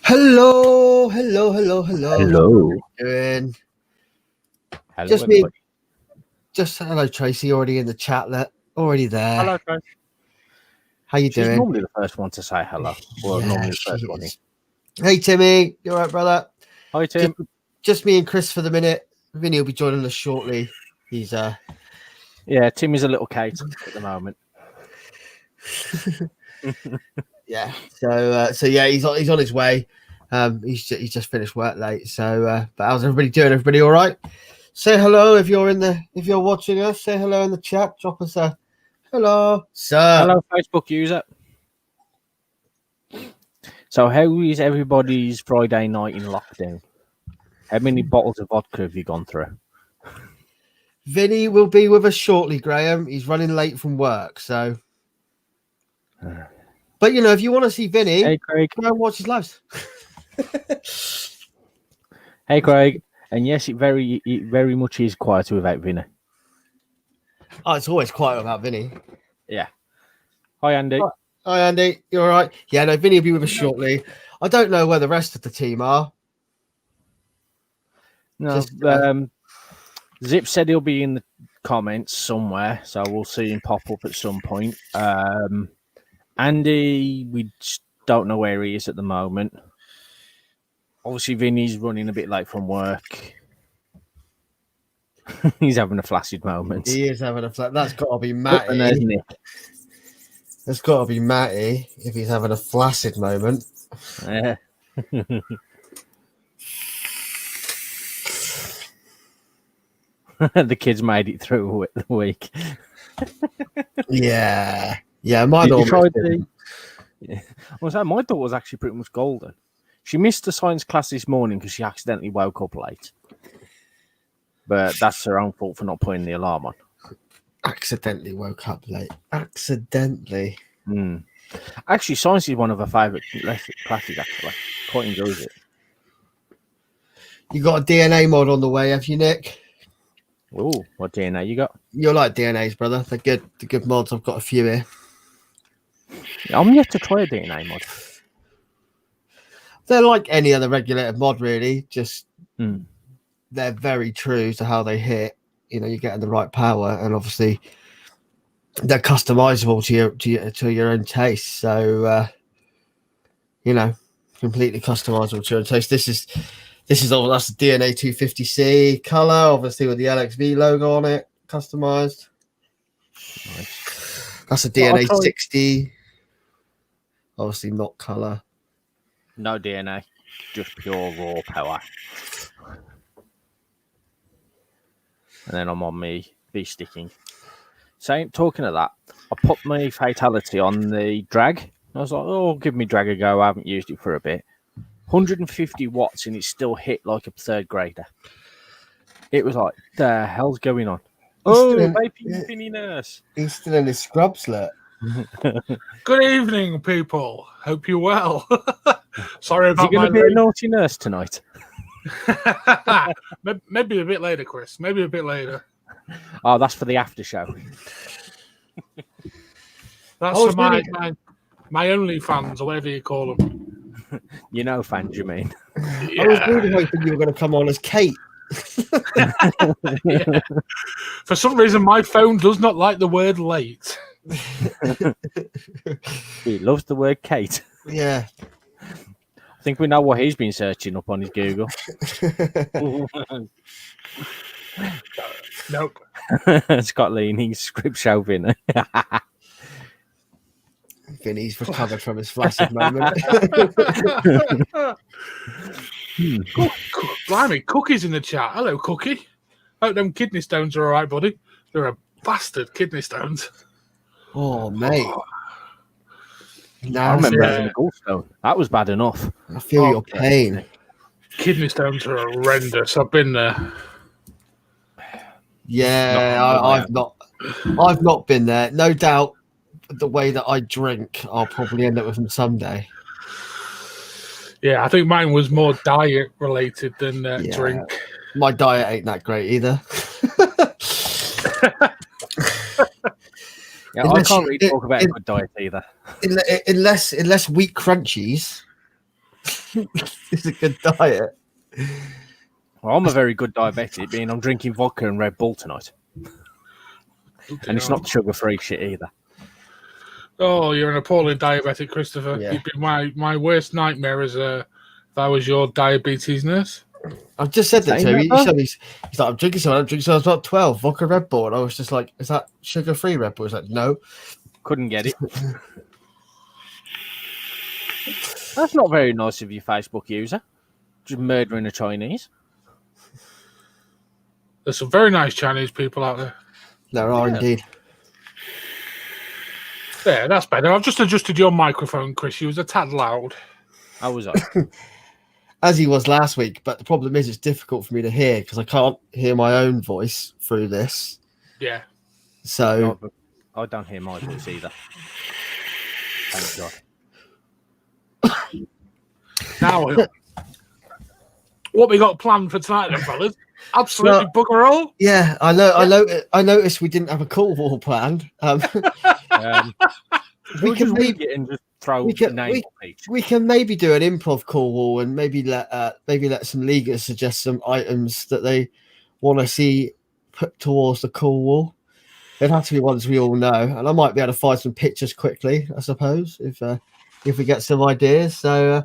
Hello. Hello. How you doing? Hello, Just everybody. me. Just hello, Tracy. Already in the chat. Already there. Hello, Trace. How you She's doing? normally the first one to say hello. Well, Yeah, normally the she first one. is. Hey, Timmy. You all right, brother? Hi, Tim. Just me and Chris for the minute. Vinny will be joining us shortly. He's Yeah, Tim is a little Kate at the moment. yeah. So yeah, he's on his way. He's just finished work late. So, but how's everybody doing? Everybody all right? Say hello if you're watching us. Say hello in the chat. Drop us a hello, sir. Hello, Facebook user. So, how is everybody's Friday night in lockdown? How many bottles of vodka have you gone through? Vinny will be with us shortly, Graham. He's running late from work, so. But you know, if you want to see Vinny, Hey, Craig. go and watch his lives. Hey, Craig. And yes, it very much is quieter without Vinnie. Oh, it's always quiet about Vinny. Yeah. Hi, Andy. Hi, Andy. You all right? Yeah, no, Vinny will be with us shortly. I don't know where the rest of the team are. No, Zip said he'll be in the comments somewhere, so we'll see him pop up at some point. Andy, we just don't know where he is at the moment. Obviously, Vinny's running a bit late from work. He's having a flaccid moment. He is having a flat. That's got to be Matty. And there's Nick. That's got to be Matty if he's having a flaccid moment. Yeah. The kids made it through the week. Yeah. Mine Did you try didn't. my daughter was actually pretty much golden. She missed the science class this morning because she accidentally woke up late. But that's her own fault for not putting the alarm on. Accidentally woke up late. Accidentally. Actually, science is one of her favourite classes, actually. Quite enjoys it. You got a DNA mod on the way, have you, Nick? Oh, what DNA you got? You'll like DNAs, brother. They're good. The good mods. I've got a few here. I'm yet to try a DNA mod. They're like any other regulated mod, really. Just they're very true to how they hit. You know, you're getting the right power, and obviously they're customizable to your own taste. So you know, completely customizable to your own taste. This is all. That's the DNA 250C color, obviously with the LXV logo on it, customized. Nice. That's a DNA 60. Obviously not color. No DNA, just pure raw power. And then I'm on me V-sticking. Talking of that, I put my fatality on the drag. I was like, oh, give me drag a go. I haven't used it for a bit. 150 watts and it still hit like a third grader. It was like, the hell's going on? Vaping Vinnie nurse. He's still in his scrubs, look. Good evening, people. Hope you're well. Sorry about Is he going to be a naughty nurse tonight? Maybe a bit later, Chris. Maybe a bit later. Oh, that's for the after show. That's for my only fans, or whatever you call them. You know, fans, you mean? Yeah. I was really hoping you were going to come on as Kate. Yeah. For some reason, my phone does not like the word late. He loves the word Kate. Yeah. I think we know what he's been searching up on his Google. Nope. Scott leaning script show Vinnie. Vinny's recovered from his flaccid moment. Blimey, Cookie's in the chat. Hello, Cookie. Hope them kidney stones are all right, buddy. They're a bastard, kidney stones. Oh, mate. I remember having a gallstone. That was bad enough. I feel your pain. Kidney stones are horrendous. I've been there. Yeah, I've not been there. No doubt the way that I drink, I'll probably end up with them someday. Yeah, I think mine was more diet related than drink. My diet ain't that great either. Yeah, I can't really talk about a good diet either. Unless wheat crunchies. It's a good diet. Well, I'm a very good diabetic, being I'm drinking vodka and Red Bull tonight. And it's not sugar-free shit either. Oh, you're an appalling diabetic, Christopher. Yeah. You'd be my worst nightmare as if I was your diabetes nurse. I've just said that to him. He said he's like, I'm drinking some. So I was about 12, vodka Red Bull. And I was just like, is that sugar-free Red Bull? He's like, no. Couldn't get it. That's not very nice of you, Facebook user. Just murdering a Chinese. There's some very nice Chinese people out there. There are indeed. Yeah, that's better. I've just adjusted your microphone, Chris. You was a tad loud. How was I? As he was last week, but the problem is it's difficult for me to hear because I can't hear my own voice through this. Yeah. So No, I don't hear my voice either. Thank God. Now, what we got planned for tonight, then, fellas? Absolutely bugger all. Yeah, I know. I noticed we didn't have a call wall planned. We can maybe and just throw we can maybe do an improv call wall and maybe let some leaguers suggest some items that they want to see put towards the call wall. It'd have to be ones we all know, and I might be able to find some pictures quickly, I suppose, if we get some ideas. So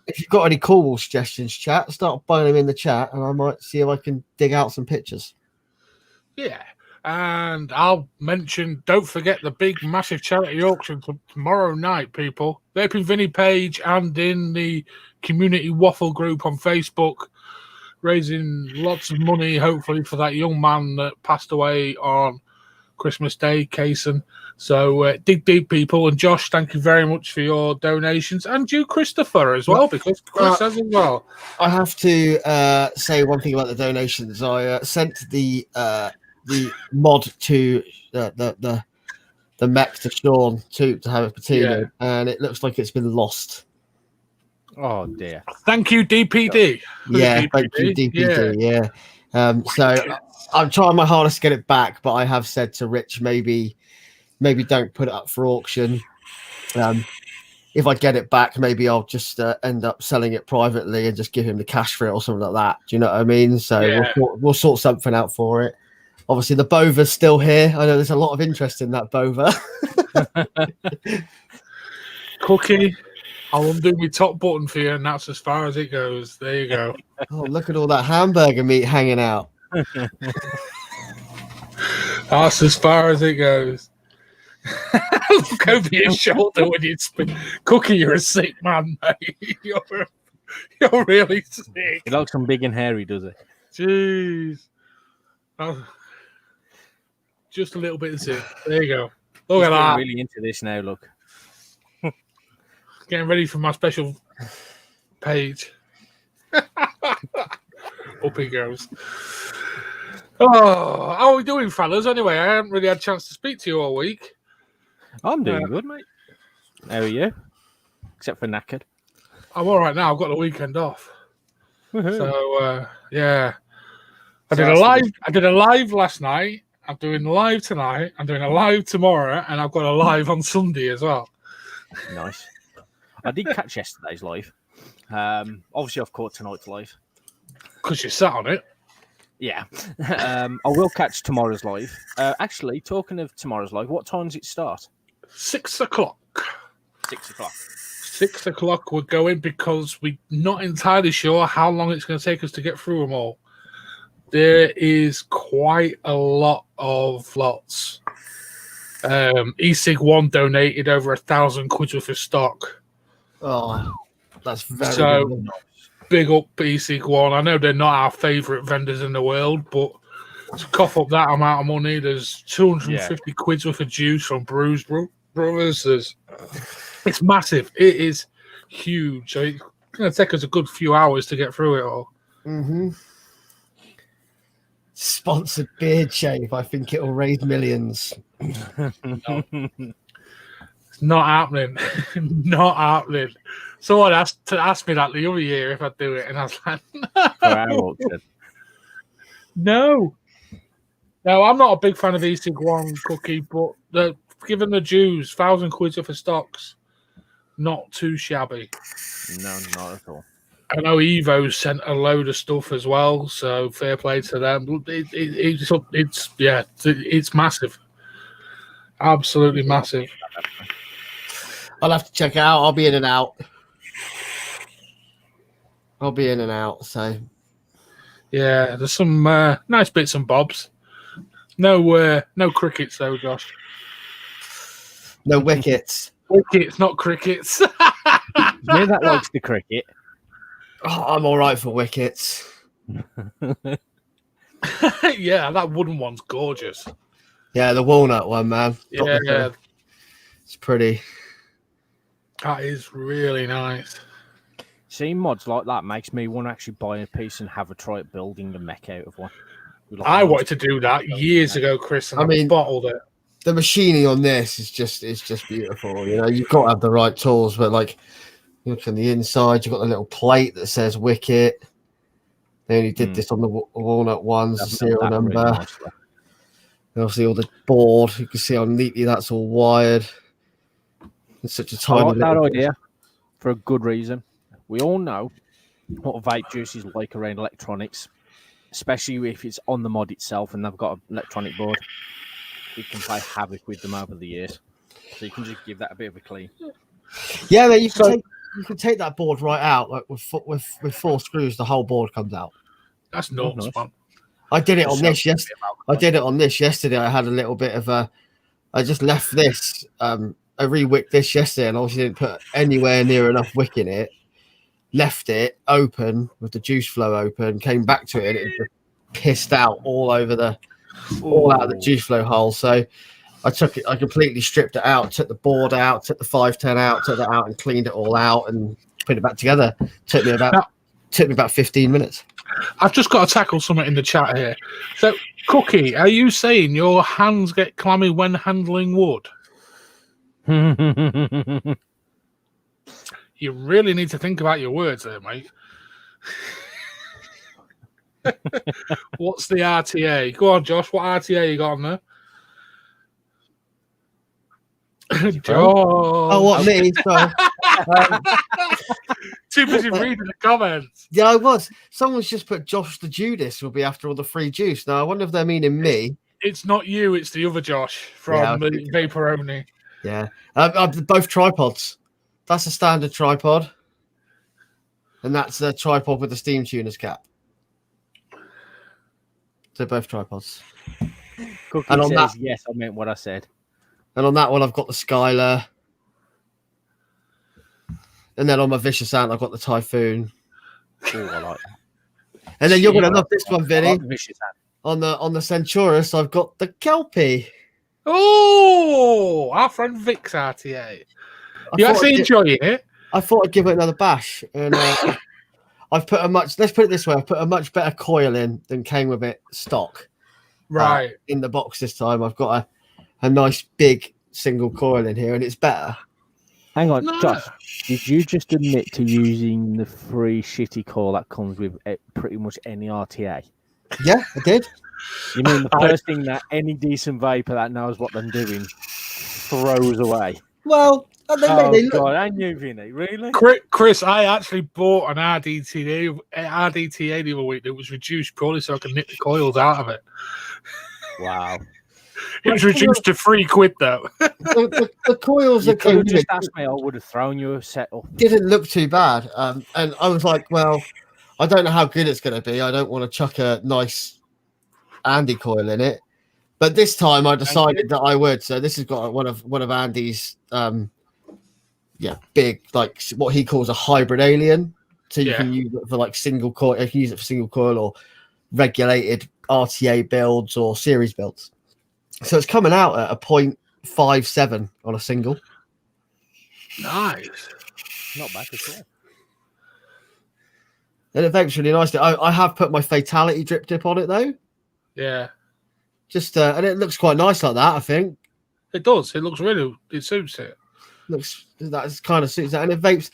if you've got any call wall suggestions, chat, start buying them in the chat, and I might see if I can dig out some pictures. Yeah. And I'll mention, don't forget the big, massive charity auction tomorrow night, people. Vaping Vinnie page and in the community waffle group on Facebook, raising lots of money, hopefully, for that young man that passed away on Christmas Day, Kaysen. So dig deep, people. And Josh, thank you very much for your donations. And you, Christopher, as well, because Chris has as well. I have to say one thing about the donations. I sent the mod to the mech to Sean to have it patinaed, and it looks like it's been lost. Oh dear. Thank you, DPD. Yeah, thank you, DPD. Yeah. So I'm trying my hardest to get it back, but I have said to Rich, maybe don't put it up for auction. If I get it back, maybe I'll just end up selling it privately and just give him the cash for it or something like that. Do you know what I mean? So we'll sort something out for it. Obviously, the Bova's still here. I know there's a lot of interest in that Bova. Cookie, I'll undo my top button for you, and that's as far as it goes. There you go. Oh, look at all that hamburger meat hanging out. That's as far as it goes. Look over your shoulder when you spin. Cookie, you're a sick man, mate. You're really sick. He looks some big and hairy, does it? Jeez. Oh. Just a little bit of sick. There you go. Look at that. Really into this now. Look. Getting ready for my special page. Up he goes. Oh, how are we doing, fellas? Anyway, I haven't really had a chance to speak to you all week. I'm doing good, mate. How are you? Except for knackered. I'm all right now. I've got the weekend off. Woohoo. So, yeah. I did a live last night. I'm doing a live tonight. I'm doing a live tomorrow, and I've got a live on Sunday as well. Nice. I did catch yesterday's live. Obviously, I've caught tonight's live. Because you sat on it. Yeah. I will catch tomorrow's live. Actually, talking of tomorrow's live, what time does it start? 6 o'clock. 6 o'clock. 6 o'clock we're going because we're not entirely sure how long it's going to take us to get through them all. There is quite a lot of lots. eSig1 donated over 1,000 quid worth of stock. Oh, that's very good. Big up eSig1. I know they're not our favourite vendors in the world, but to cough up that amount of money, there's 250 quid worth of juice from Brews Brothers. It's massive. It is huge. So it's going to take us a good few hours to get through it all. Mm-hmm. Sponsored beard shave. I think it'll raise millions. No. It's not happening. Not happening. Someone asked me that the other year if I'd do it, and I was like, no. No, I'm not a big fan of eSig1 Cookie, but given the Jews, 1,000 quid for stocks, Not too shabby. No, not at all. I know Evo sent a load of stuff as well, so fair play to them. It's massive, absolutely massive. I'll have to check it out. I'll be in and out. So Yeah, there's some nice bits and bobs. No crickets though, Josh. no wickets. Wickets, not crickets. Me that likes the cricket. Oh, I'm all right for wickets. Yeah, that wooden one's gorgeous. Yeah, the walnut one, man. Yeah, It's pretty. that is really nice. Seeing mods like that makes me want to actually buy a piece and have a try at building a mech out of one. I wanted to do that years ago, Chris, and I bottled it. The machining on this is just beautiful. You know, you've got to have the right tools, but like you look on the inside, you've got the little plate that says Wicket. They only did this on the walnut ones, the serial number. Really nice, and obviously all the board, you can see how neatly that's all wired. It's such a tiny. I like that idea for a good reason. We all know what vape juice is like around electronics, especially if it's on the mod itself and they've got an electronic board. You can play havoc with them over the years, so you can just give that a bit of a clean. Yeah, man, you can take that board right out, like with 4 screws, the whole board comes out. That's nuts, man. I did it on this yesterday. I had a little bit of a. I just left this. I re-wicked this yesterday, and obviously didn't put anywhere near enough wick in it. Left it open with the juice flow open. Came back to it, and it just pissed out all over all out of the juice flow hole. So I completely stripped it out, took the board out, took the 510 out, took that out and cleaned it all out and put it back together. Took me about 15 minutes. I've just got to tackle something in the chat here. So, Cookie, are you saying your hands get clammy when handling wood? You really need to think about your words there, mate. What's the RTA? Go on, Josh. What RTA you got on there? Josh. Oh, what, me? Sorry. Too busy reading the comments. Yeah, I was. Someone's just put Josh the Judas will be after all the free juice. Now, I wonder if they're meaning me. It's not you. It's the other Josh from the Vapor Only. Yeah. Both tripods. That's a standard tripod. And that's a tripod with the steam tuner's cap. So both tripods. Cookie and on says, yes, I meant what I said. And on that one, I've got the Skylar. And then on my Vicious Ant, I've got the Typhoon. Oh, I like that. And then you're going to love this one, Vinnie. Like Vicious Ant. On the Centaurus, I've got the Kelpie. Oh, our friend Vic's RTA. You actually enjoying it? I thought I'd give it another bash. And let's put it this way, I've put a much better coil in than came with it stock. Right. In the box this time, I've got a nice big single coil in here, and it's better. Hang on, Josh, did you just admit to using the free shitty coil that comes with pretty much any RTA? Yeah, I did. You mean the first thing that any decent vapor that knows what they're doing throws away? Well, God, I knew, Vinnie, really? Chris, I actually bought an RDTA the other week that was reduced purely so I could nip the coils out of it. Wow. It was reduced to £3, though. the coils that came just asked me, I would have thrown you a set up. Didn't look too bad. And I was like, well, I don't know how good it's going to be. I don't want to chuck a nice Andy coil in it. But this time I decided that I would. So this has got one of Andy's big, like what he calls a hybrid alien. So you can use it for like single coil. You can use it for single coil or regulated RTA builds or series builds. So it's coming out at a 0.57 on a single. Nice. Not bad at all. And it vapes really nicely. I have put my Fatality drip tip on it though. Yeah. Just and it looks quite nice like that, I think. It does. It looks it suits it. That kind of suits that. And it vapes.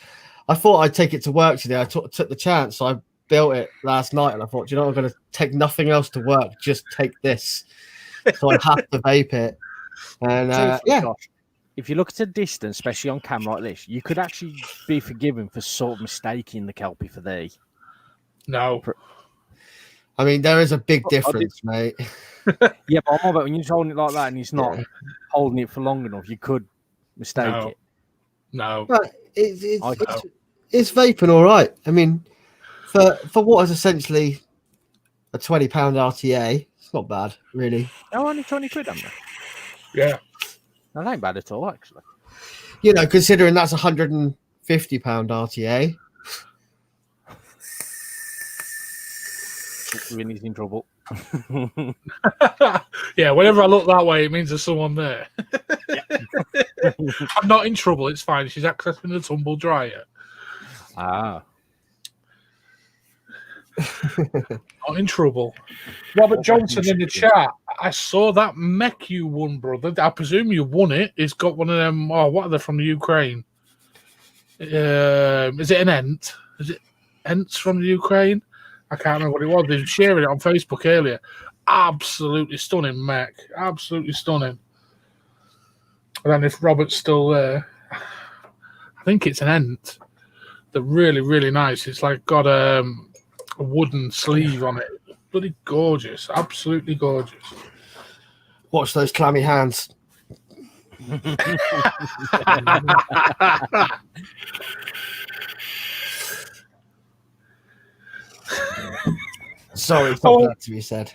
I thought I'd take it to work today. I took the chance. So I built it last night and I thought, I'm going to take nothing else to work. Just take this. So I have to vape it. And if you look at a distance, especially on camera like this, you could actually be forgiven for sort of mistaking the Kelpie for thee. No. I mean, there is a big difference, mate. Yeah, but I'm about when you're holding it like that and he's not holding it for long enough, you could mistake it. No. But it's vaping all right. I mean, for what is essentially a £20 RTA, it's not bad, really. Oh, only 20 quid, haven't they? Yeah. That ain't bad at all, actually. You know, considering that's £150 RTA. Vinnie's in trouble. Yeah, whenever I look that way, it means there's someone there. I'm not in trouble. It's fine. She's accessing the tumble dryer. Ah. Not in trouble. Robert Johnson in the chat. I saw that mech you won, brother. I presume you won it. It's got one of them. Oh, what are they from the Ukraine? Is it an Ent? Is it Ents from the Ukraine? I can't remember what it was. They were sharing it on Facebook earlier. Absolutely stunning mech. Absolutely stunning. I don't know if Robert's still there. I think it's an Ent. They're really, really nice. It's like got a wooden sleeve on it. Bloody gorgeous. Absolutely gorgeous. Watch those clammy hands. Sorry, it's not that to be said.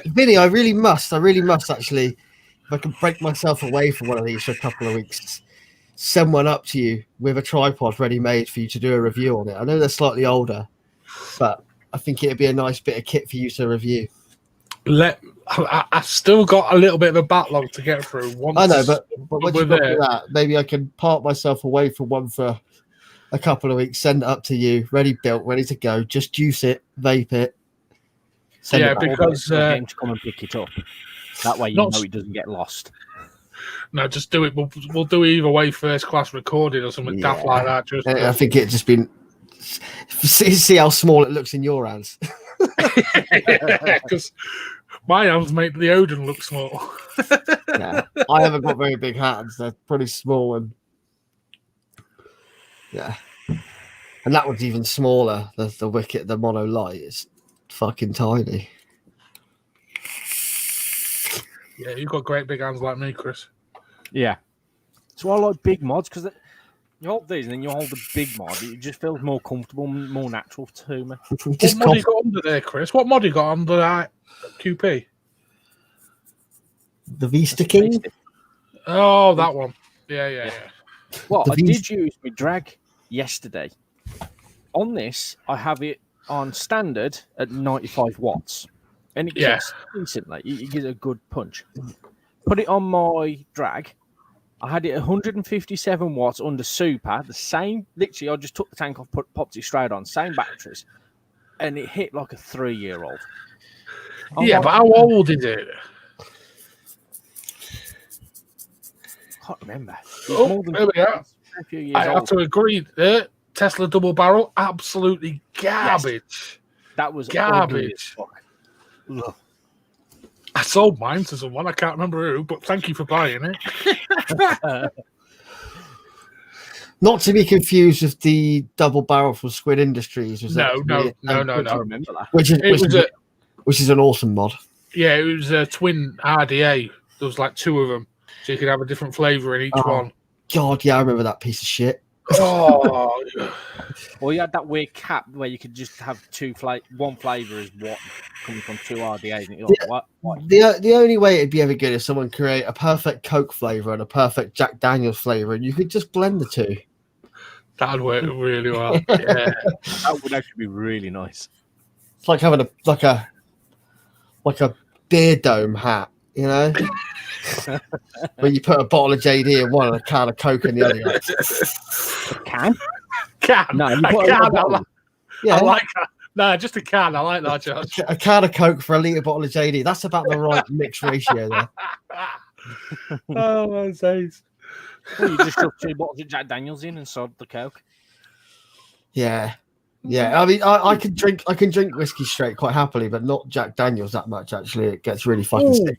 Vinny, I really must actually, if I can break myself away from one of these for a couple of weeks, send one up to you with a tripod ready made for you to do a review on it. I know they're slightly older, but I think it'd be a nice bit of kit for you to review. I still got a little bit of a backlog to get through. I know, but once you've got that, maybe I can part myself away from one for a couple of weeks, send it up to you, ready built, ready to go. Just juice it, vape it. Yeah, because to come and pick it up. That way you know it doesn't get lost. No, just do it. We'll do it either way, first class recorded or something daft like that. I think it just been see how small it looks in your hands. Because my hands make the Odin look small. Yeah, I haven't got very big hands. They're pretty small and and that one's even smaller. The Wicket, the mono light is fucking tiny. Yeah, you've got great big hands like me, Chris. Yeah. So I like big mods because you hold these and then you hold the big mod. It just feels more comfortable, more natural to me. What mod you got under there, Chris? What mod you got under that QP? The Vista King? Oh, that one. Yeah. Well, I did use my drag yesterday. On this, I have it on standard at 95 watts. And it kicks decently. It gives a good punch. Put it on my drag. I had it 157 watts under super. The same, literally, I just took the tank off, popped it straight on. Same batteries. And it hit like a 3-year-old. Yeah, but how old is it? Can't remember. Oh, there we are. I have to agree. Tesla double barrel, absolutely garbage. Yes. That was garbage. I sold mine to someone. I can't remember who, but thank you for buying it. Not to be confused with the double barrel from Squid Industries. No. I remember that. Which is an awesome mod. Yeah, it was a twin RDA. There was like 2 of them, so you could have a different flavor in each one. God, yeah, I remember that piece of shit. Oh, well, you had that weird cap where you could just have one flavor is what coming from 2 RDAs. And what? The only way it'd be ever good is someone create a perfect Coke flavor and a perfect Jack Daniels flavor, and you could just blend the 2. That'd work really well. Yeah, that would actually be really nice. It's like having a beer dome hat, you know. When you put a bottle of JD in one and a can of Coke in the other. Can? No, you put a can. I like that. No, just a can. I like that, Josh. A can of Coke for a litre bottle of JD. That's about the right mix ratio there. Oh, my days. Well, you just shove 2 bottles of Jack Daniels in and sod the Coke. Yeah. I mean, I can drink whiskey straight quite happily, but not Jack Daniels that much. Actually, it gets really fucking sick.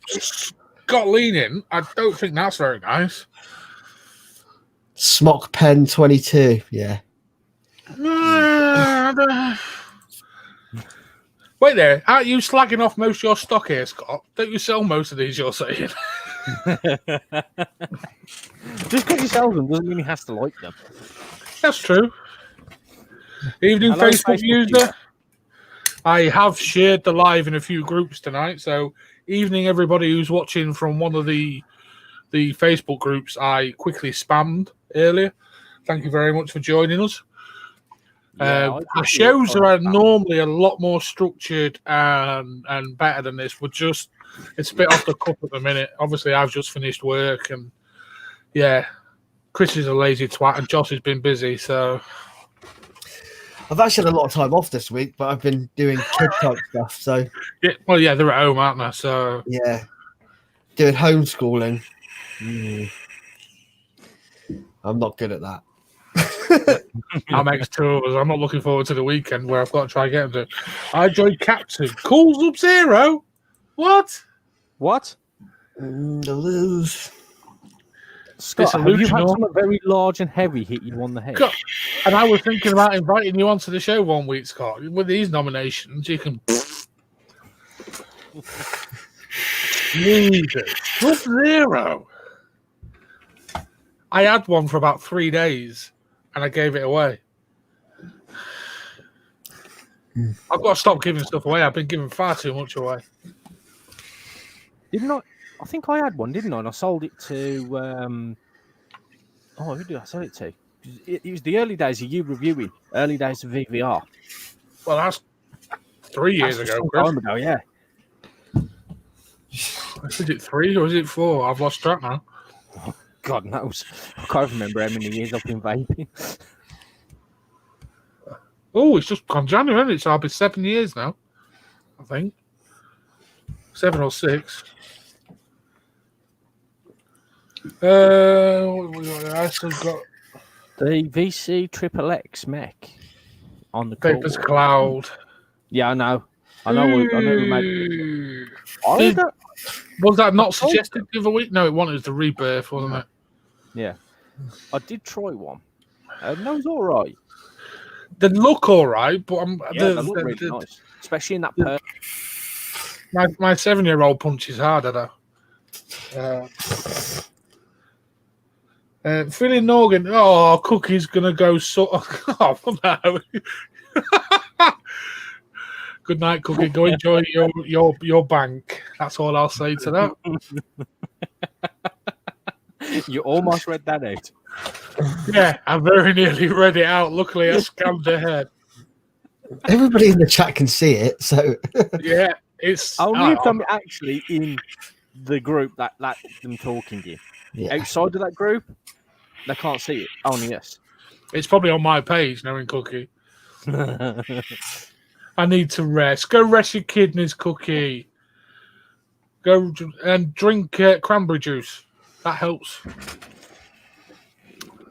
got leaning. I don't think that's very nice. Smock Pen 22. Yeah. Wait there. Aren't you slagging off most of your stock here, Scott? Don't you sell most of these, you're saying? Just because he sells them doesn't mean he has to like them. That's true. Evening Hello, Facebook user. I have shared the live in a few groups tonight. So evening, everybody who's watching from one of the Facebook groups I quickly spammed earlier. Thank you very much for joining us. Our shows are normally a lot more structured and better than this. It's a bit off the cuff at the minute. Obviously, I've just finished work, and yeah, Chris is a lazy twat, and Josh has been busy. So I've actually had a lot of time off this week, but I've been doing kid type stuff. So yeah, well, yeah, they're at home, aren't they? So yeah, doing homeschooling. I'm not good at that. I'm X2 of us. I'm not looking forward to the weekend where I've got to try and get them to. I joined Captain. Calls up Zero. What? Scott, have you had something very large and heavy hit you on the head? God. And I was thinking about inviting you onto the show one week, Scott. With these nominations, you can. Jesus. Sub-Zero. I had one for about 3 days. And I gave it away. I've got to stop giving stuff away. I've been giving far too much away. Didn't I? I think I had one, didn't I? And I sold it to. Who did I sell it to? It was the early days of you reviewing. Early days of VVR. Well, that's 3 years ago. Time ago, yeah. Is it 3 or is it 4? I've lost track now. God knows. I can't remember how many years I've been vaping. Oh, it's just gone January, hasn't it? So I'll be 7 years now, I think. 7 or 6. I still got the VC Triple X mech on the Vapor's Cloud. Yeah, I know. I know we made. Was that not suggested the other week? No, it was the Rebirth, wasn't it? Yeah. I did try one. And that was all right. They look all right, but they look really nice. Especially in that perk. My 7-year-old punches harder, though. Philly Norgan. Oh, Cookie's going to go Oh, no. Good night, Cookie. Go enjoy your bank. That's all I'll say to that. You almost read that out. Yeah, I very nearly read it out. Luckily, I scanned ahead. Everybody in the chat can see it, so yeah, it's only if I'm actually in the group that them talking in. Yeah. Outside of that group, they can't see it. Only us. It's probably on my page, knowing Cookie. I need to rest. Go rest your kidneys, Cookie. Go and drink cranberry juice. That helps.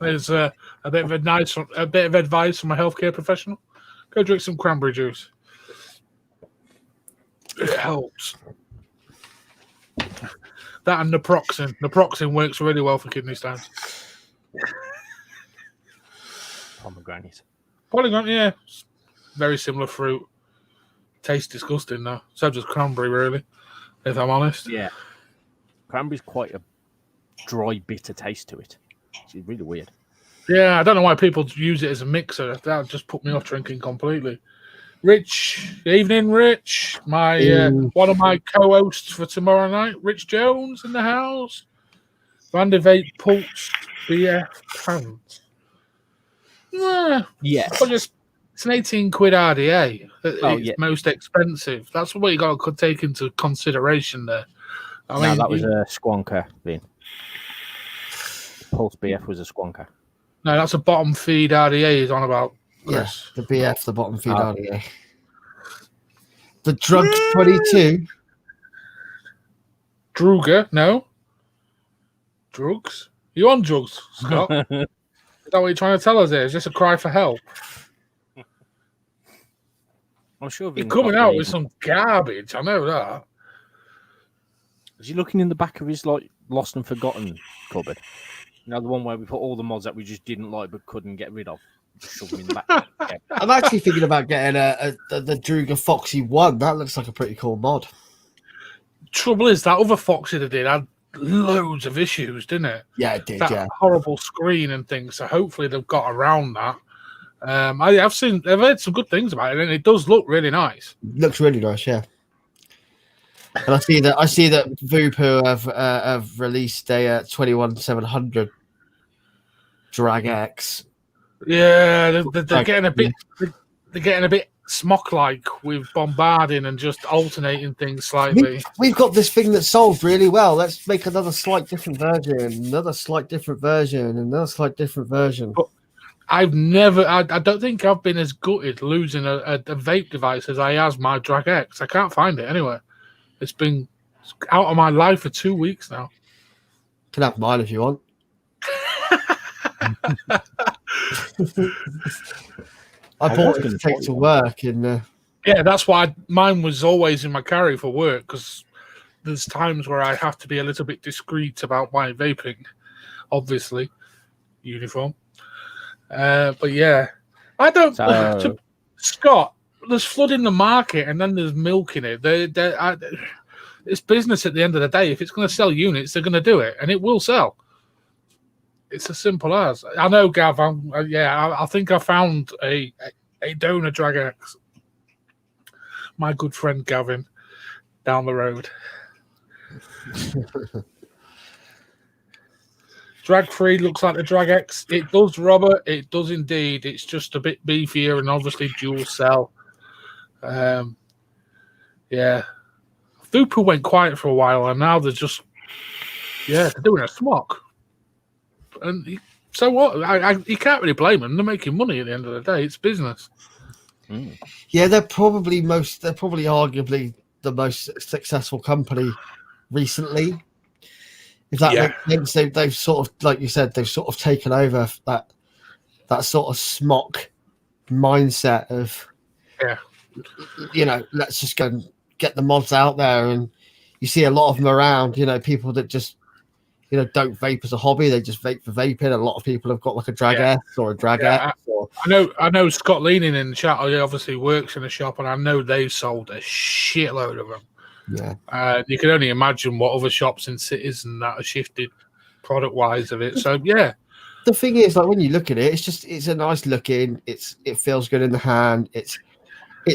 There's a bit of advice from a healthcare professional. Go drink some cranberry juice. It helps. That and naproxen. Naproxen works really well for kidney stones. Pomegranate. Yeah. Very similar fruit. Tastes disgusting though. So does cranberry, really, if I'm honest. Yeah. Cranberry's quite a dry, bitter taste to it. It's really weird. Yeah, I don't know why people use it as a mixer. That just put me off drinking completely. Rich, evening, Rich. My one of my co-hosts for tomorrow night, Rich Jones, in the house. Vander Vape Pulse BF pants. Yeah. It's an 18 quid RDA. It's most expensive. That's what you got to take into consideration there. I mean, that was a squonker, Vin. Pulse BF was a squonker. No, that's a bottom feed RDA he's on about. Yes, the BF, the bottom feed RDA. The Drug 22. Druger, no. Drugs? You on drugs, Scott? Is that what you're trying to tell us here? Is this a cry for help? I'm sure you're coming out with some garbage. I know that. Is he looking in the back of his like lost and forgotten cupboard? You know, the one where we put all the mods that we just didn't like but couldn't get rid of. Shove them in the back. Yeah. I'm actually thinking about getting the Druga Foxy 1. That looks like a pretty cool mod. Trouble is, that other Foxy that did had loads of issues, didn't it? Yeah, it did, that horrible screen and things. So hopefully they've got around that. I've heard some good things about it, and it does look really nice. Looks really nice, yeah. And I see that Voop have released a 21700 Drag X. Yeah, they're getting a bit they're getting a bit smock like with bombarding and just alternating things slightly. We've got this thing that sold really well. Let's make another slight different version, another slight different version, another slight different version. But I don't think I've been as gutted losing a vape device as I has my Drag X. I can't find it anywhere. It's been out of my life for 2 weeks now. You can have mine if you want. I bought it to take to work, and yeah, that's why mine was always in my carry for work, because there's times where I have to be a little bit discreet about my vaping. Obviously, uniform. But yeah, I don't. Scott, there's flood in the market, and then there's milk in it. It's business at the end of the day. If it's going to sell units, they're going to do it, and it will sell. It's as simple as. I know, Gav. I think I found a donor Drag X. My good friend Gavin, down the road. Drag free looks like the Drag X. It does, Robert. It does indeed. It's just a bit beefier and obviously dual cell. Yeah. Fupu went quiet for a while, and now they're just they're doing a smock. And so what? You can't really blame them. They're making money at the end of the day. It's business. Mm. Yeah, they're probably arguably the most successful company recently. If that makes sense, they've sort of, like you said, they've sort of taken over that sort of smock mindset of, let's just go and get the mods out there. And you see a lot of them around, people that just, don't vape as a hobby. They just vape for vaping. A lot of people have got like a Drag S or a Drag X. I know Scott Leaning in the chat, he obviously works in a shop, and I know they've sold a shitload of them. Yeah. You can only imagine what other shops in cities and that have shifted product wise of it. So yeah. The thing is, like, when you look at it, it's a nice looking, it feels good in the hand, it's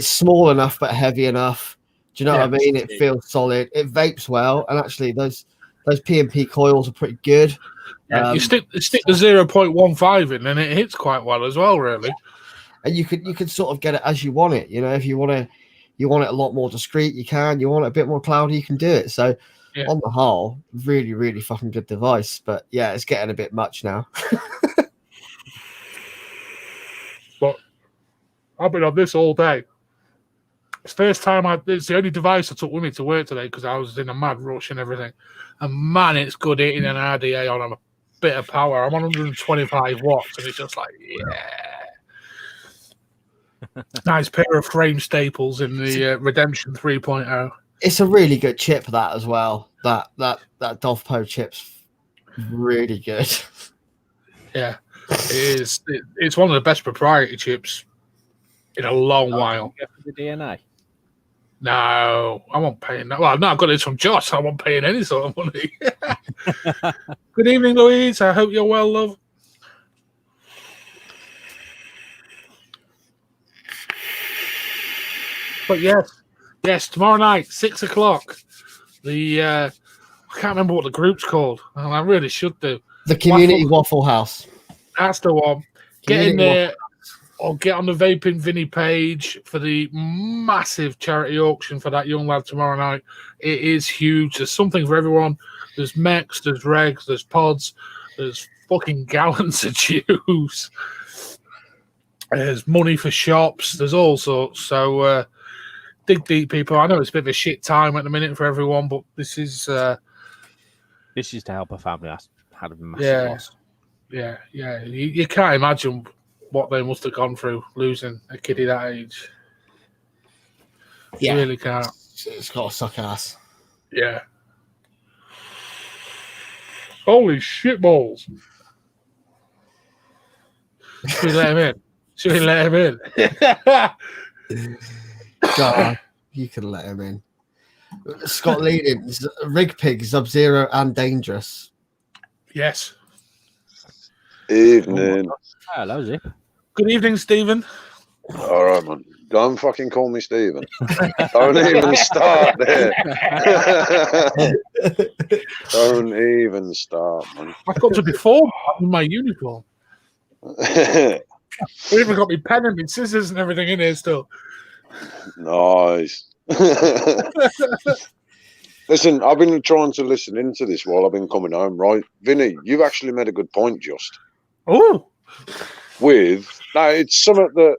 small enough but heavy enough. Do you know what I mean? It feels solid, it vapes well, and actually those P&P coils are pretty good. Yeah, you stick the 0.15 in and it hits quite well as well, really. And you could sort of get it as you want it. If you want it a lot more discreet, you can. You want it a bit more cloudy, you can do it. So on the whole, really, really fucking good device. But yeah, it's getting a bit much now. But I've been on this all day. It's the first time it's the only device I took with me to work today because I was in a mad rush and everything. And man, it's good hitting an RDA on a bit of power. I'm on 125 watts, and it's just like, nice pair of frame staples in the Redemption 3.0. It's a really good chip, that as well. That Dovpo chip's really good. Yeah, it is. It's one of the best proprietary chips in a long while. For the DNA. No, I won't pay that. Well, no, I've got this from Josh. I won't pay any sort of money. Good evening, Louise. I hope you're well, love. But yes, tomorrow night, 6 o'clock. I can't remember what the group's called. I really should do. The Community Waffle House. That's the one. Get in there. Or get on the Vaping Vinnie page for the massive charity auction for that young lad tomorrow night. It is huge. There's something for everyone. There's mechs, there's regs, there's pods, there's fucking gallons of juice. There's money for shops. There's all sorts. So dig deep, people. I know it's a bit of a shit time at the minute for everyone, but this is to help a family that's had a massive loss. Yeah. You can't imagine what they must have gone through losing a kiddie that age. Yeah. You really can't. It's got to suck ass. Yeah. Holy shit balls. Should we let him in? Should we let him in? God, you can let him in. Scott leading, Rig Pig, Sub-Zero, and Dangerous. Yes. Evening. Hello, Zip. Good evening, Stephen. All right, man. Don't fucking call me Stephen. Don't even start there. Don't even start, man. I've got to be formal in my uniform. I even got my pen and my scissors and everything in here still. Nice. Listen, I've been trying to listen into this while I've been coming home, right? Vinnie, you've actually made a good point, just. Oh. Now it's something that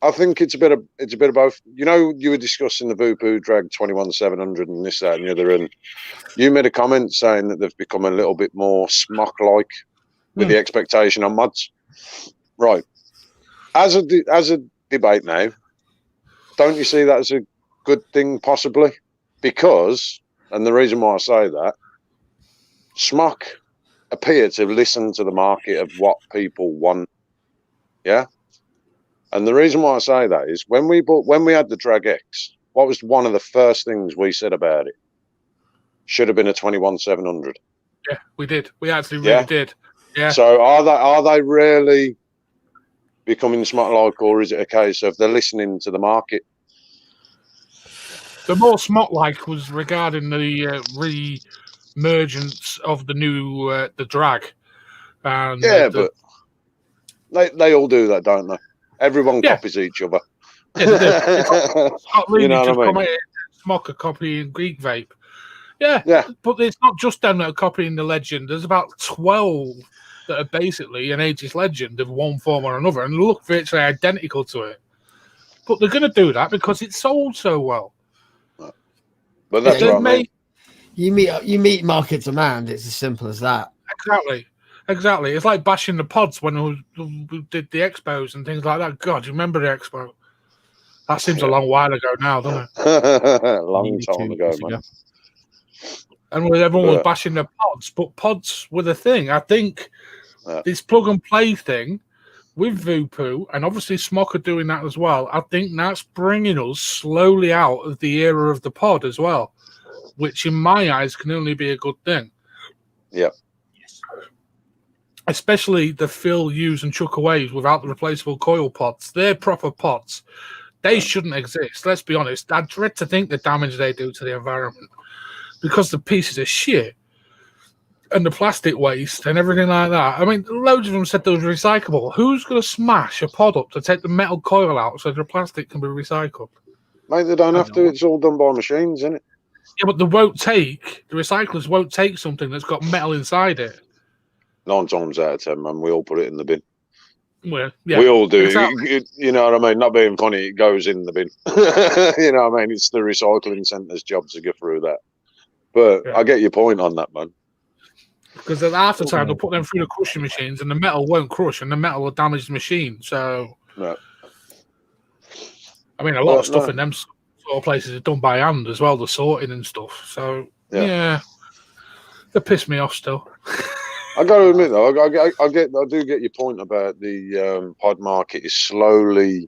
I think it's a bit of both. You know, you were discussing the Voopoo drag 21700 and this, that, and the other, and you made a comment saying that they've become a little bit more smock-like with the expectation on mods. Right. As a debate now, don't you see that as a good thing possibly? Because, and the reason why I say that, smock appear to listen to the market of what people want. Yeah. And the reason why I say that is when we had the Drag X, what was one of the first things we said about it? Should have been a 21700. Yeah, we did. We actually really did. Yeah. So are they really becoming smart like, or is it a case of they're listening to the market? The more smart like was regarding the re-emergence of the new the drag. And, but they all do that, don't they? Everyone copies each other. Yeah, Scott Lee You know just what I mean? commented, Smock are copying Greek Vape. Yeah, but it's not just them that are copying the legend. There's about 12 that are basically an ageless legend of one form or another and look virtually identical to it. But they're going to do that because it sold so well. But that's what I mean. You meet market demand. It's as simple as that. Exactly. It's like bashing the pods when we did the expos and things like that. God, you remember the expo? That seems a long while ago now, doesn't it? Long time ago, man. And everyone was bashing the pods, but pods were the thing. I think this plug and play thing with Voopoo, and obviously Smock are doing that as well. I think that's bringing us slowly out of the era of the pod as well, which in my eyes can only be a good thing. Yeah. Especially the fill, use, and chuck aways without the replaceable coil pods. They're proper pods. They shouldn't exist. Let's be honest. I dread to think the damage they do to the environment because the pieces of shit and the plastic waste and everything like that. I mean, loads of them said they were recyclable. Who's going to smash a pod up to take the metal coil out so the plastic can be recycled? Mate, they don't have to. It's all done by machines, isn't it? Yeah, but the recyclers won't take something that's got metal inside it. 9 times out of 10, man, we all put it in the bin. Well, yeah, we all do. Exactly. You know what I mean? Not being funny, it goes in the bin. You know what I mean? It's the recycling centre's job to get through that. But I get your point on that, man. Because at half the time, they'll put them through the crushing machines and the metal won't crush and the metal will damage the machine. So, I mean, a lot of stuff in them sort of places is done by hand as well, the sorting and stuff. So, yeah they piss me off still. I got to admit though, I do get your point about the pod market is slowly.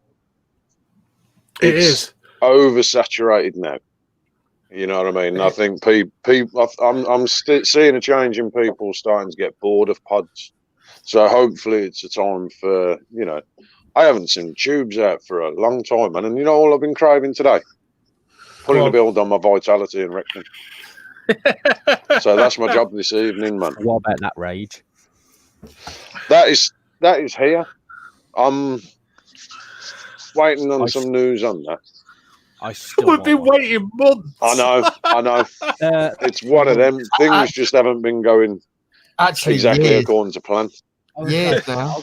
It is oversaturated now. You know what I mean? I think people. I'm seeing a change in people starting to get bored of pods. So hopefully it's a time for I haven't seen tubes out for a long time, man. And you know all I've been craving today? Putting a build on my vitality and rectum. So that's my job this evening, man. What about that rage? That is here. I'm waiting on some news on that. We've been waiting months. I know. It's one of them things. Just haven't been going exactly according to plan. I've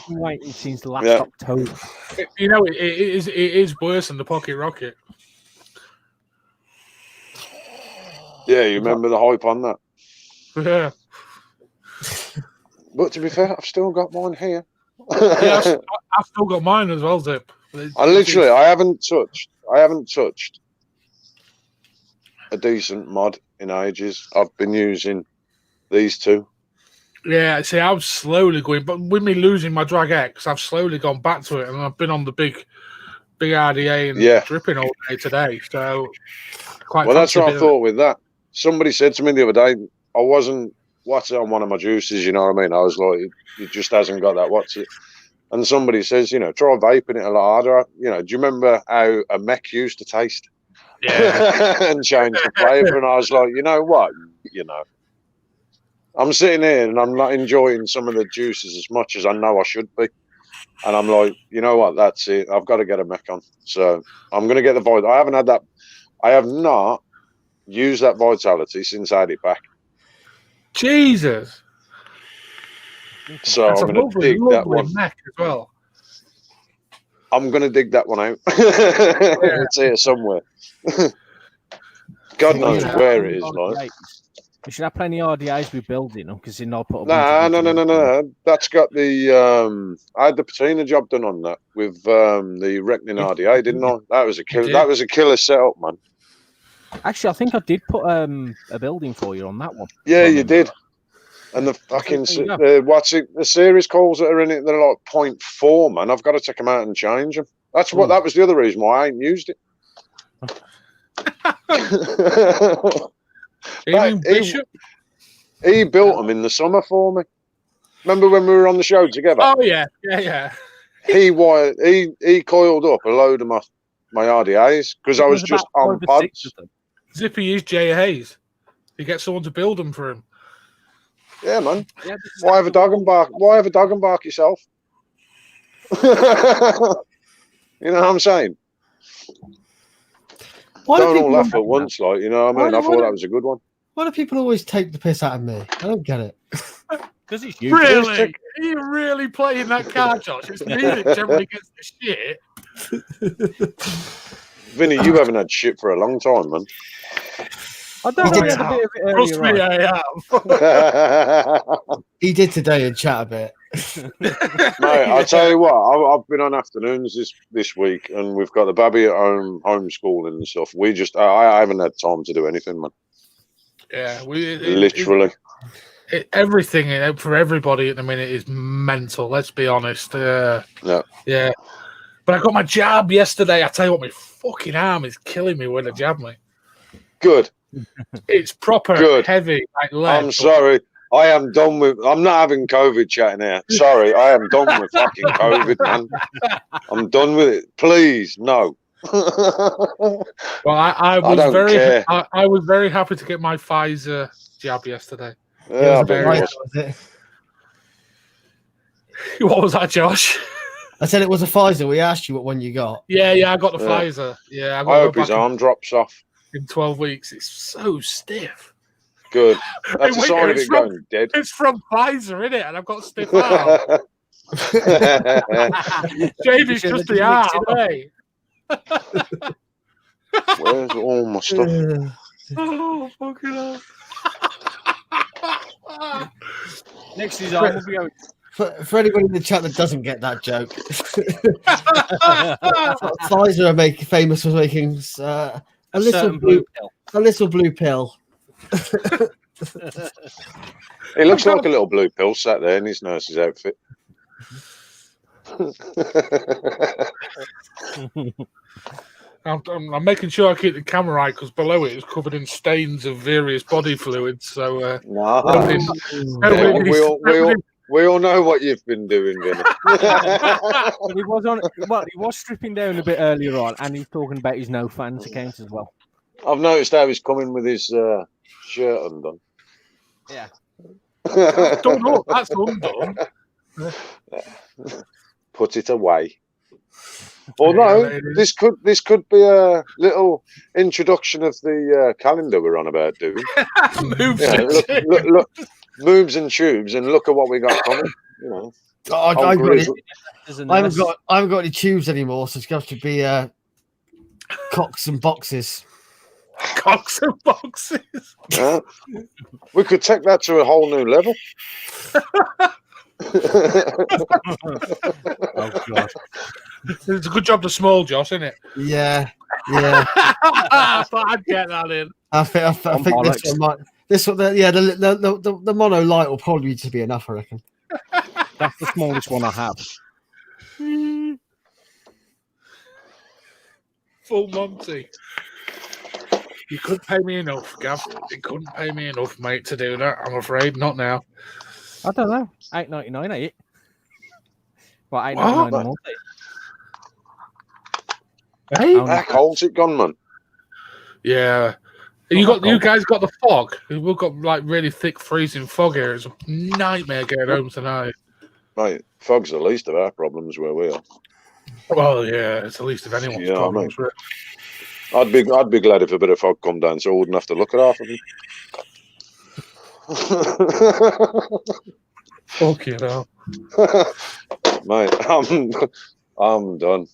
been waiting since last October. You know, it is worse than the Pocket Rocket. Yeah, you remember the hype on that? Yeah. But to be fair, I've still got mine here. Yeah, I've still got mine as well, Zip. I haven't touched a decent mod in ages. I've been using these two. Yeah, see, I'm slowly going, but with me losing my Drag X, I've slowly gone back to it, and I've been on the big RDA and dripping all day today. So, quite well, that's what I thought it. with that. Somebody said to me the other day, I wasn't what's it on one of my juices, you know what I mean? I was like, it just hasn't got that what's it. And somebody says, you know, try vaping it a lot harder. You know, do you remember how a mech used to taste? Yeah. And change the flavour. And I was like, you know what? You know, I'm sitting here and I'm not enjoying some of the juices as much as I know I should be. And I'm like, you know what? That's it. I've got to get a mech on. So I'm going to get the Vitality. I haven't had that. I have not used that Vitality since I had it back. Jesus. So That's I'm going to dig that one. Mech as well. I'm going to dig that one out. It's here somewhere. God knows where it is, like. We should have plenty of RDAs we building them because then I'll put. No. That's got the. I had the patina job done on that with the Reckoning RDA, didn't I? That was a killer. That was a killer setup, man. Actually, I think I did put a building for you on that one. Yeah, you did. And the fucking what's it? The series calls that are in it, they're like 0.4, man. I've got to take them out and change them. That's what. That was the other reason why I ain't used it. He built them in the summer for me. Remember when we were on the show together? Oh yeah. He coiled up a load of my RDAs because I was just on pods. Zippy is Jay Hayes. He gets someone to build them for him. Yeah, man. Yeah, why have a dog and bark? Why have a dog and bark yourself? You know what I'm saying? Don't all laugh at once, like, you know what I mean? I thought that was a good one. Why do people always take the piss out of me? I don't get it. Because it's you. Really? Are you really playing that card, Josh? It's me that generally gets the shit. Vinny, you haven't had shit for a long time, man. I don't know. A bit of it Trust me, I have. He did today and chat a bit. Mate, I'll tell you what, I've been on afternoons this week, and we've got the baby at home, homeschooling and stuff. I haven't had time to do anything, man. Yeah, literally. Everything for everybody at the minute is mental. Let's be honest. Yeah. But I got my jab yesterday. I tell you what, my fucking arm is killing me when they jab me. Good. It's proper heavy. Like lead, I'm sorry. I am done with. I'm not having COVID chatting here. Sorry, I am done with fucking COVID, man. I'm done with it. Please, no. Well, I was very happy to get my Pfizer jab yesterday. Yeah, What was that, Josh? I said it was a Pfizer. We asked you what one you got. Yeah, I got the Pfizer. Yeah, I hope his arm drops off in 12 weeks. It's so stiff. Good. That's a sign of it going dead. It's from Pfizer, isn't it? And I've got stiff arm. Jamie's just the arm, eh? Where's all my stuff? Oh, fucking hell. Next is on. We'll be going. For anybody in the chat that doesn't get that joke, Pfizer are famous for making a little blue pill. He looks like a little blue pill sat there in his nurse's outfit. I'm making sure I keep the camera right because below it is covered in stains of various body fluids. So we all know what you've been doing, Vinny. He was stripping down a bit earlier on, and he's talking about his no fans account as well. I've noticed how he's coming with his shirt undone. Yeah. Don't know. That's undone. Put it away. Although this could be a little introduction of the calendar we're on about doing. Look, moves and tubes, and look at what we got coming. You know, I haven't got any tubes anymore, so it's got to be cocks and boxes. Cocks and boxes. Yeah. We could take that to a whole new level. Oh God. It's a good job the small Josh, isn't it? Yeah. I thought I'd get that in. I think This one, the mono light will probably just be enough, I reckon. That's the smallest one I have. Full Monty. You couldn't pay me enough, Gav. You couldn't pay me enough, mate, to do that. I'm afraid not now. I don't know. $8.99, ain't it? Well, $8.99 a month. Hey, How cold's it gone, man? yeah. You guys got the fog. We've got like really thick freezing fog here. It's a nightmare getting home tonight. Mate, fog's the least of our problems where we are. Well, yeah, it's the least of anyone's problems. I mean, I'd be glad if a bit of fog come down, so I wouldn't have to look at half of them. Fuck you know, mate. I'm done.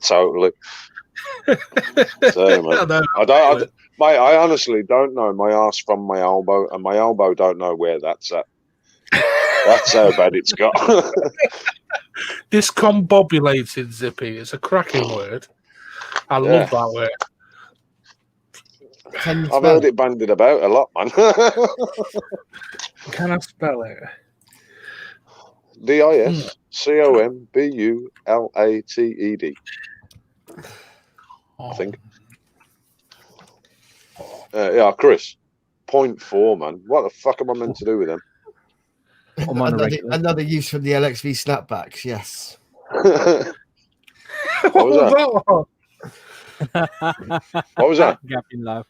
Totally. So, mate, mate, I honestly don't know my arse from my elbow, and my elbow don't know where that's at. That's how bad it's got. Discombobulated, Zippy. It's a cracking word. I love that word. I've heard it bandied about a lot, man. Can I spell it? DISCOMBULATED. I think. Yeah, Chris. 0.4, man. What the fuck am I meant to do with them? Another use from the LXV snapbacks, yes. What was that? What was that? Gap in love.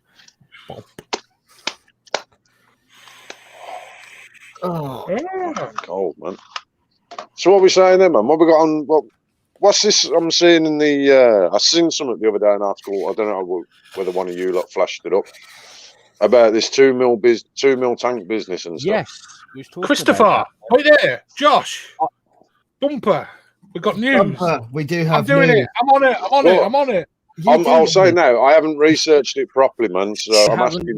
Oh, cold, man. So what are we saying then, man? What we got on? What's this? I'm seeing in the. I seen something the other day in an article. I don't know whether one of you lot flashed it up about this 2 mil tank business and stuff. Yes, Christopher, wait there, Josh, Bumper. We've got news. Bumper. We do have. I'm doing news. it. I'm on it. I'll say now, I haven't researched it properly, man. So I'm asking you.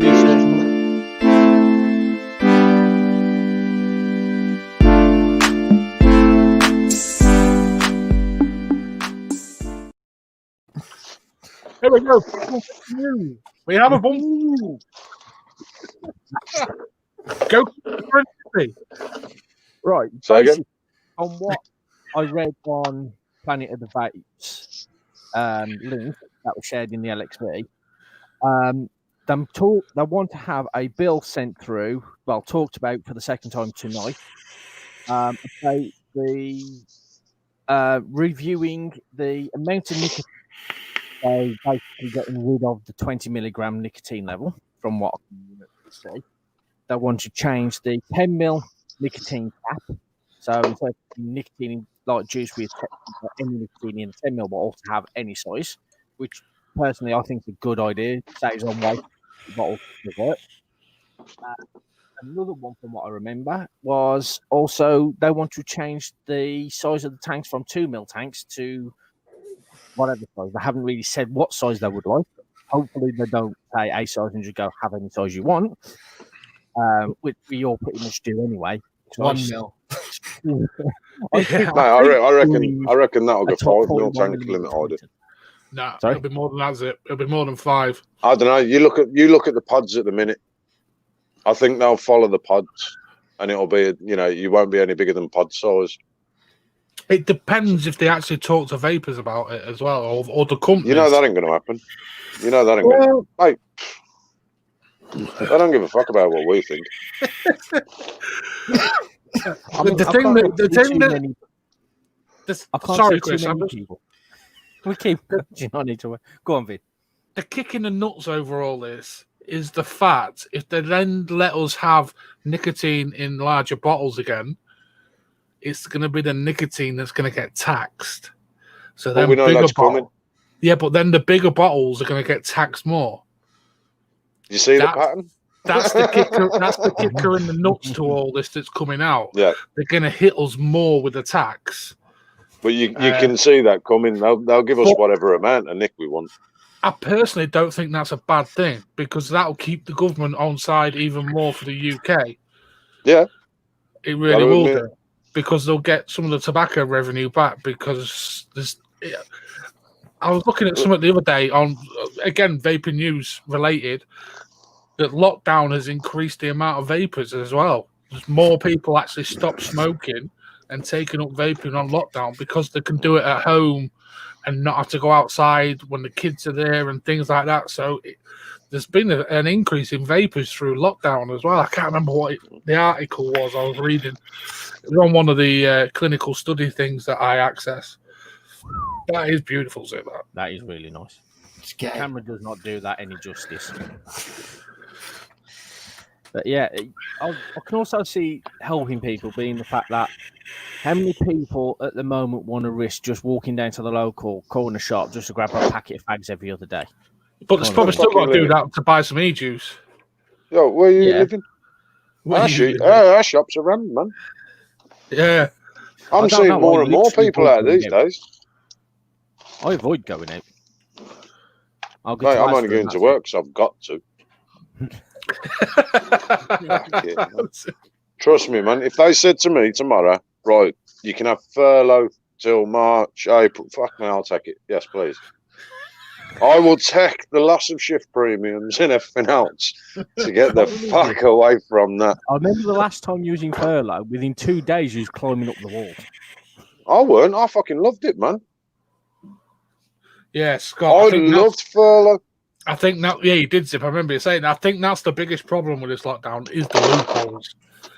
Here we go. We have a bumper. Go for it. Right. Say again. On what I read on Planet of the Vapes link that was shared in the LXV, they want to have a bill sent through, talked about for the second time tonight, about the reviewing the amount of nicotine. So basically getting rid of the 20 milligram nicotine level from what I can see. They want to change the 10 mil nicotine cap. So instead of nicotine like juice with any nicotine in a 10 mil bottle to have any size, which personally I think is a good idea. Saves on weight bottle convert. Another one from what I remember was also they want to change the size of the tanks from 2 mil tanks to whatever size. They haven't really said what size they would like. Hopefully they don't say a size and just go have any size you want, which we all pretty much do anyway. 1 mil. I reckon that'll go 5 mil tank limit order. No, it'll be more than that, Zip. It'll be more than 5. I don't know. You look at the pods at the minute. I think they'll follow the pods, and it'll be you won't be any bigger than pod size. It depends if they actually talk to vapors about it as well, or the company. You know that ain't going to happen. You know that ain't going to. Like, I don't give a fuck about what we think. Sorry, Chris. We keep on each other. Go on, Vid. The kick in the nuts over all this is the fact if they then let us have nicotine in larger bottles again, it's going to be the nicotine that's going to get taxed. So then bigger bottles. Yeah, but then the bigger bottles are going to get taxed more. You see the pattern? That's the kicker. That's the kicker in the nuts to all this that's coming out. Yeah, they're going to hit us more with the tax. But you can see that coming. They'll give us whatever amount of nick we want. I personally don't think that's a bad thing because that'll keep the government on side even more for the UK. Yeah, it really will do. Because they'll get some of the tobacco revenue back because there's. I was looking at something the other day on, again, vaping news related. that lockdown has increased the amount of vapors as well. There's more people actually stop smoking and taking up vaping on lockdown because they can do it at home and not have to go outside when the kids are there and things like that. So there's been an increase in vapors through lockdown as well. I can't remember what the article was I was reading. It was on one of the clinical study things that I access. That is beautiful, Zip. That is really nice. The camera does not do that any justice. But yeah, I can also see helping people being the fact that how many people at the moment want to risk just walking down to the local corner shop just to grab a packet of fags every other day? But there's probably still got to do that to buy some e-juice. Yo, where are you living? Our shops are random, man. Yeah. I'm seeing more and more people out these days. I avoid going out. I'm only going to work, so I've got to. Trust me, man. If they said to me tomorrow, right, you can have furlough till March, April, fuck me, I'll take it. Yes, please. I will take the loss of shift premiums and everything else to get the fuck away from that. I remember the last time using furlough, within 2 days, you was climbing up the wall. I weren't. I fucking loved it, man. Yeah, Scott. I loved furlough. I think that, yeah, you did, Zip. I remember you saying, I think that's the biggest problem with this lockdown is the loopholes.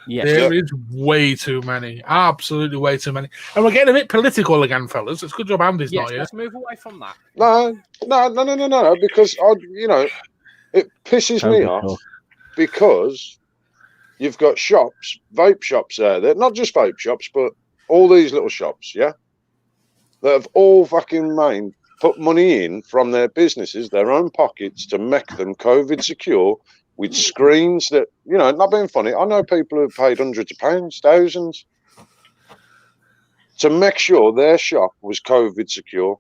Yes. There is way too many. Absolutely way too many. And we're getting a bit political again, fellas. It's a good job Andy's not here. Let's move away from that. No, because, it pisses me off because you've got shops, vape shops out there, not just vape shops, but all these little shops, yeah, that have all fucking put money in from their businesses, their own pockets, to make them COVID secure with screens that, not being funny, I know people who have paid hundreds of pounds, thousands, to make sure their shop was COVID secure.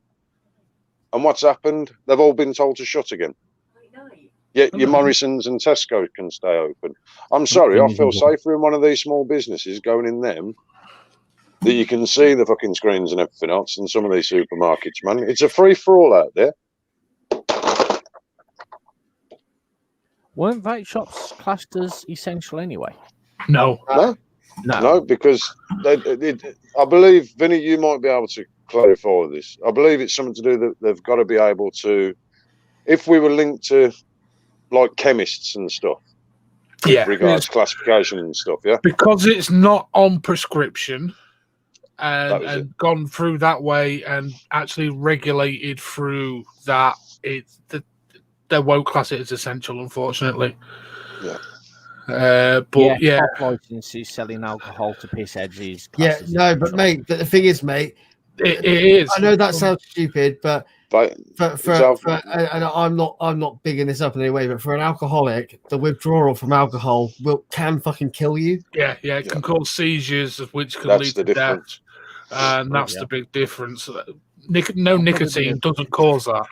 And what's happened? They've all been told to shut again. Yet your Morrisons and Tesco can stay open. I'm sorry, I feel safer in one of these small businesses going in them that you can see the fucking screens and everything else in some of these supermarkets, man. It's a free-for-all out there. Weren't vape shops classed as essential anyway? No, because I believe, Vinnie, you might be able to clarify this. I believe it's something to do that they've got to be able to, if we were linked to like chemists and stuff, regards classification and stuff, because it's not on prescription and gone through that way and actually regulated through that, they won't class it as essential, unfortunately. Licenses selling alcohol to piss edges. Mate, but the thing is, mate, it is. I know that sounds stupid, but and I'm not bigging this up in any way, but for an alcoholic, the withdrawal from alcohol can fucking kill you. It can cause seizures, which can lead to death, and that's the big difference. Nicotine doesn't cause that.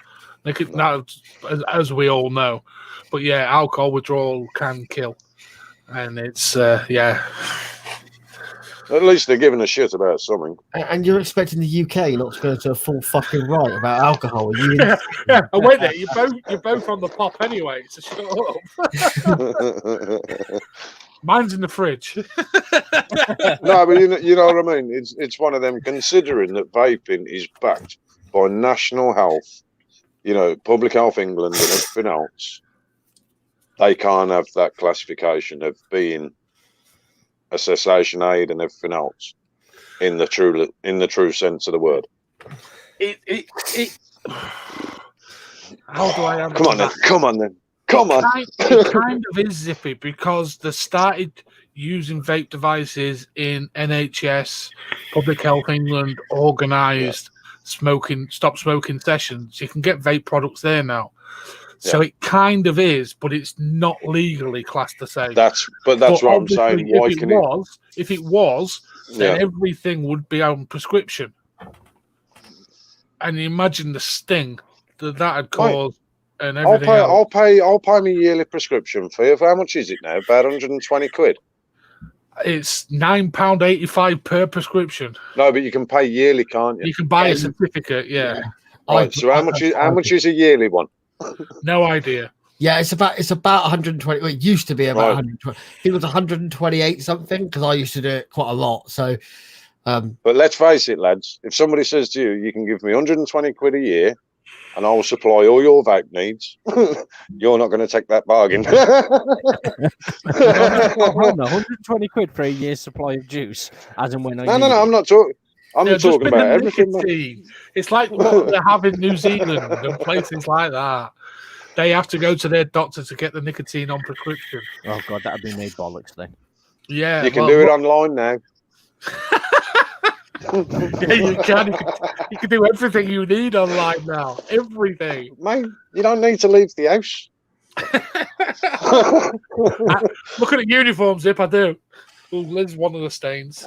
As we all know, but alcohol withdrawal can kill, and it's At least they're giving a shit about something. And you're expecting the UK not to go to a full fucking right about alcohol? I went there. You're both on the pop anyway, so shut up. Mine's in the fridge. No, but you know what I mean. It's one of them. Considering that vaping is backed by National Health, Public Health England and everything else, they can't have that classification of being a cessation aid and everything else in the true sense of the word. How do I answer Come on then. It kind of is zippy because they started using vape devices in NHS, Public Health England, organised stop smoking sessions. You can get vape products there now. So it kind of is, but it's not legally classed the same. That's what I'm saying. Why if it was, then everything would be on prescription. And imagine the sting that'd cause and everything. I'll pay my yearly prescription fee. How much is it now? About 120 quid. It's £9.85 per prescription. No, but you can pay yearly, can't you? You can buy a certificate, Right. So how much is a yearly one? No idea. Yeah, it's about 120. Well, it used to be about 120. I think it was 128 something because I used to do it quite a lot. So, but let's face it, lads. If somebody says to you, "You can give me 120 quid a year, and I will supply all your vape needs," you're not going to take that bargain. Hold on, 120 quid for a year's supply of juice, as and when I need No. I'm not talking. I'm talking about everything. Nicotine. It's like what they have in New Zealand and places like that. They have to go to their doctor to get the nicotine on prescription. Oh god, that'd be me bollocks then. Yeah, you can do it online now. Yeah, you can. You can do everything you need online now. Everything, mate. You don't need to leave the house. Looking at uniforms, if I do. Oh, Liz, one of the stains.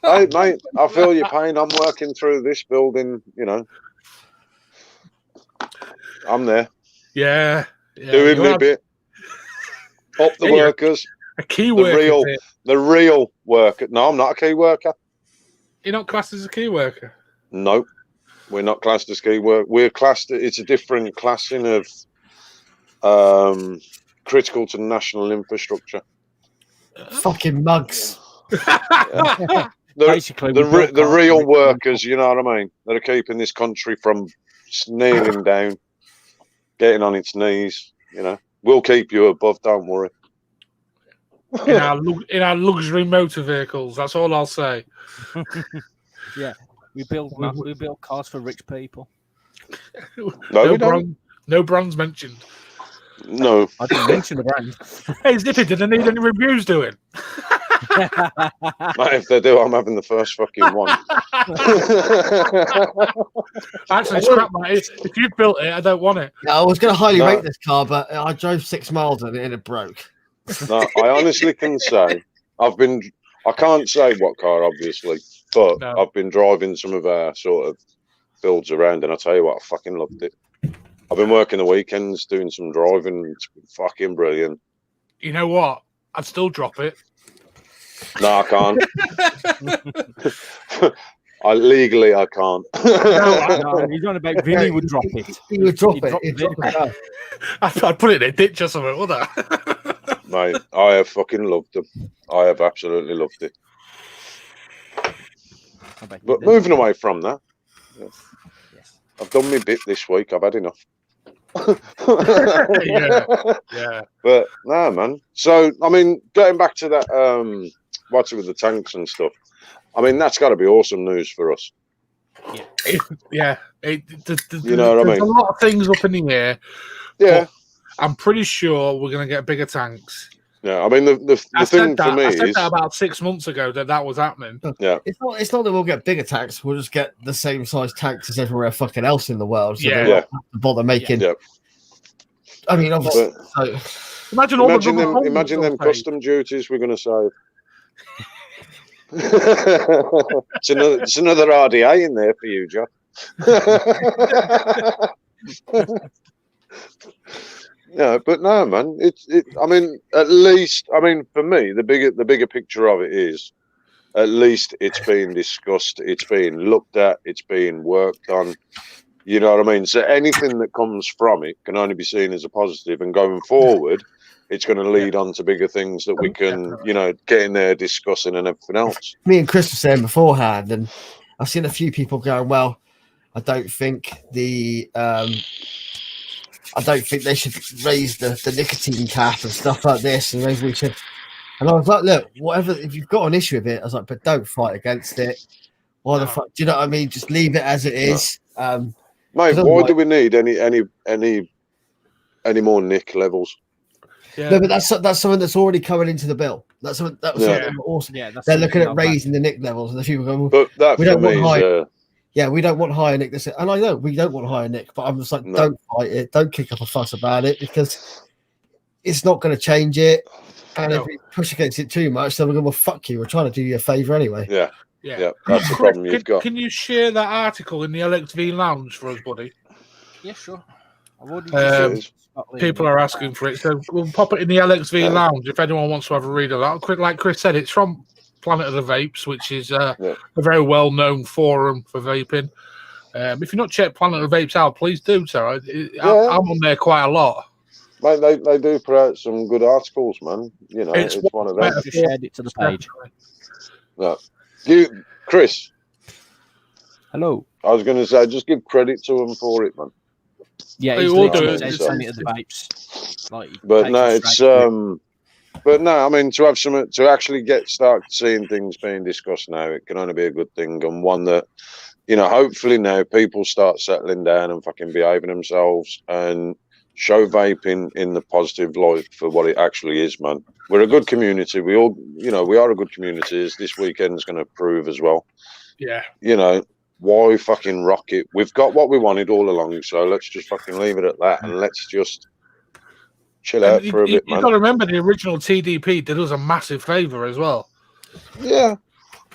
Hey, mate, I feel your pain. I'm working through this building. You know, I'm there. Yeah, doing my bit. Up the workers. A key worker. The real worker. No, I'm not a key worker. You're not classed as a key worker? No, we're not classed as key work. We're classed. It's a different classing of critical to national infrastructure. Fucking mugs. The real workers, you know what I mean? That are keeping this country from kneeling down, getting on its knees. You know, we'll keep you above. Don't worry. In our luxury motor vehicles, that's all I'll say. Yeah, we build cars for rich people. No, we don't. No brands mentioned. No, I didn't mention the brand. Hey, Zippy, did I need any reviews doing? Mate, if they do, I'm having the first fucking one. Actually, scrap that. If you built it, I don't want it. No, I was going to highly rate this car, but I drove 6 miles and it broke. No, I honestly can say I can't say what car, obviously, but I've been driving some of our sort of builds around, and I tell you what, I fucking loved it. I've been working the weekends doing some driving. It's been fucking brilliant. You know what? I'd still drop it. No, I can't. Legally, I can't. No, he's on about Vinnie would drop it. He would drop it. I'd put it in a ditch or something, would I? Mate, I have fucking loved them. I have absolutely loved it. But moving away from that, I've done my bit this week. I've had enough. yeah. But no, man. So I mean, getting back to that, what's it with the tanks and stuff? I mean, that's got to be awesome news for us. Yeah. You know what I mean? There's a lot of things up in the air. Yeah. I'm pretty sure we're going to get bigger tanks. Yeah, I mean the thing for me I said that about 6 months ago that was happening. Yeah, it's not that we'll get bigger tanks. We'll just get the same size tanks as everywhere fucking else in the world. So they don't have to bother making. Yeah. I mean, obviously. Imagine them custom duties we're going to save. it's another RDA in there for you, John. Yeah, but no, man. I mean, at least, I mean, for me, the bigger picture of it is, at least it's being discussed, it's being looked at, it's being worked on. You know what I mean? So anything that comes from it can only be seen as a positive, and going forward, it's going to lead on to bigger things that we can, you know, get in there discussing and everything else. Me and Chris were saying beforehand, and I've seen a few people going, well, I don't think they should raise the nicotine cap and stuff like this, and maybe we should. And I was like, look, whatever, if you've got an issue with it, I was like, but don't fight against it. Why the fuck? Do you know what I mean? Just leave it as it is. Mate, why do we need any more nick levels? Yeah. No, but that's something that's already coming into the bill. That's something that was awesome. Yeah, they're looking at raising the nick levels, and the people go, well, but that we don't want high. Yeah, we don't want higher nick. And I know we don't want higher nick, but I'm just like, don't fight it. Don't kick up a fuss about it, because it's not going to change it. And if we push against it too much, then we're going to, well, fuck you. We're trying to do you a favour anyway. Yeah. That's the problem you've got. Can you share that article in the LXV lounge for us, buddy? Yeah, sure. People are asking for it, so we'll pop it in the LXV lounge if anyone wants to have a read of that. Like Chris said, it's from Planet of the Vapes, which is a very well-known forum for vaping. If you've not checked Planet of the Vapes out, please do so. I'm on there quite a lot. Mate, they do put out some good articles, man. You know, it's one of them. I just shared it to the page. No. Chris. Hello. I was going to say, just give credit to them for it, man. Yeah, They he's all do literally it. said send it to the vapes. Like, But no, it's but no, I mean, to have some, to actually start seeing things being discussed now, it can only be a good thing, and one that, you know, hopefully now people start settling down and fucking behaving themselves and show vaping in the positive light for what it actually is, man. We're a good community. We all, you know, we are a good community, as this weekend's going to prove as well. Yeah. You know, why fucking rock it? We've got what we wanted all along, so let's just fucking leave it at that, and let's just chill out for a bit, man. You've got to remember the original TDP did us a massive favour as well. Yeah.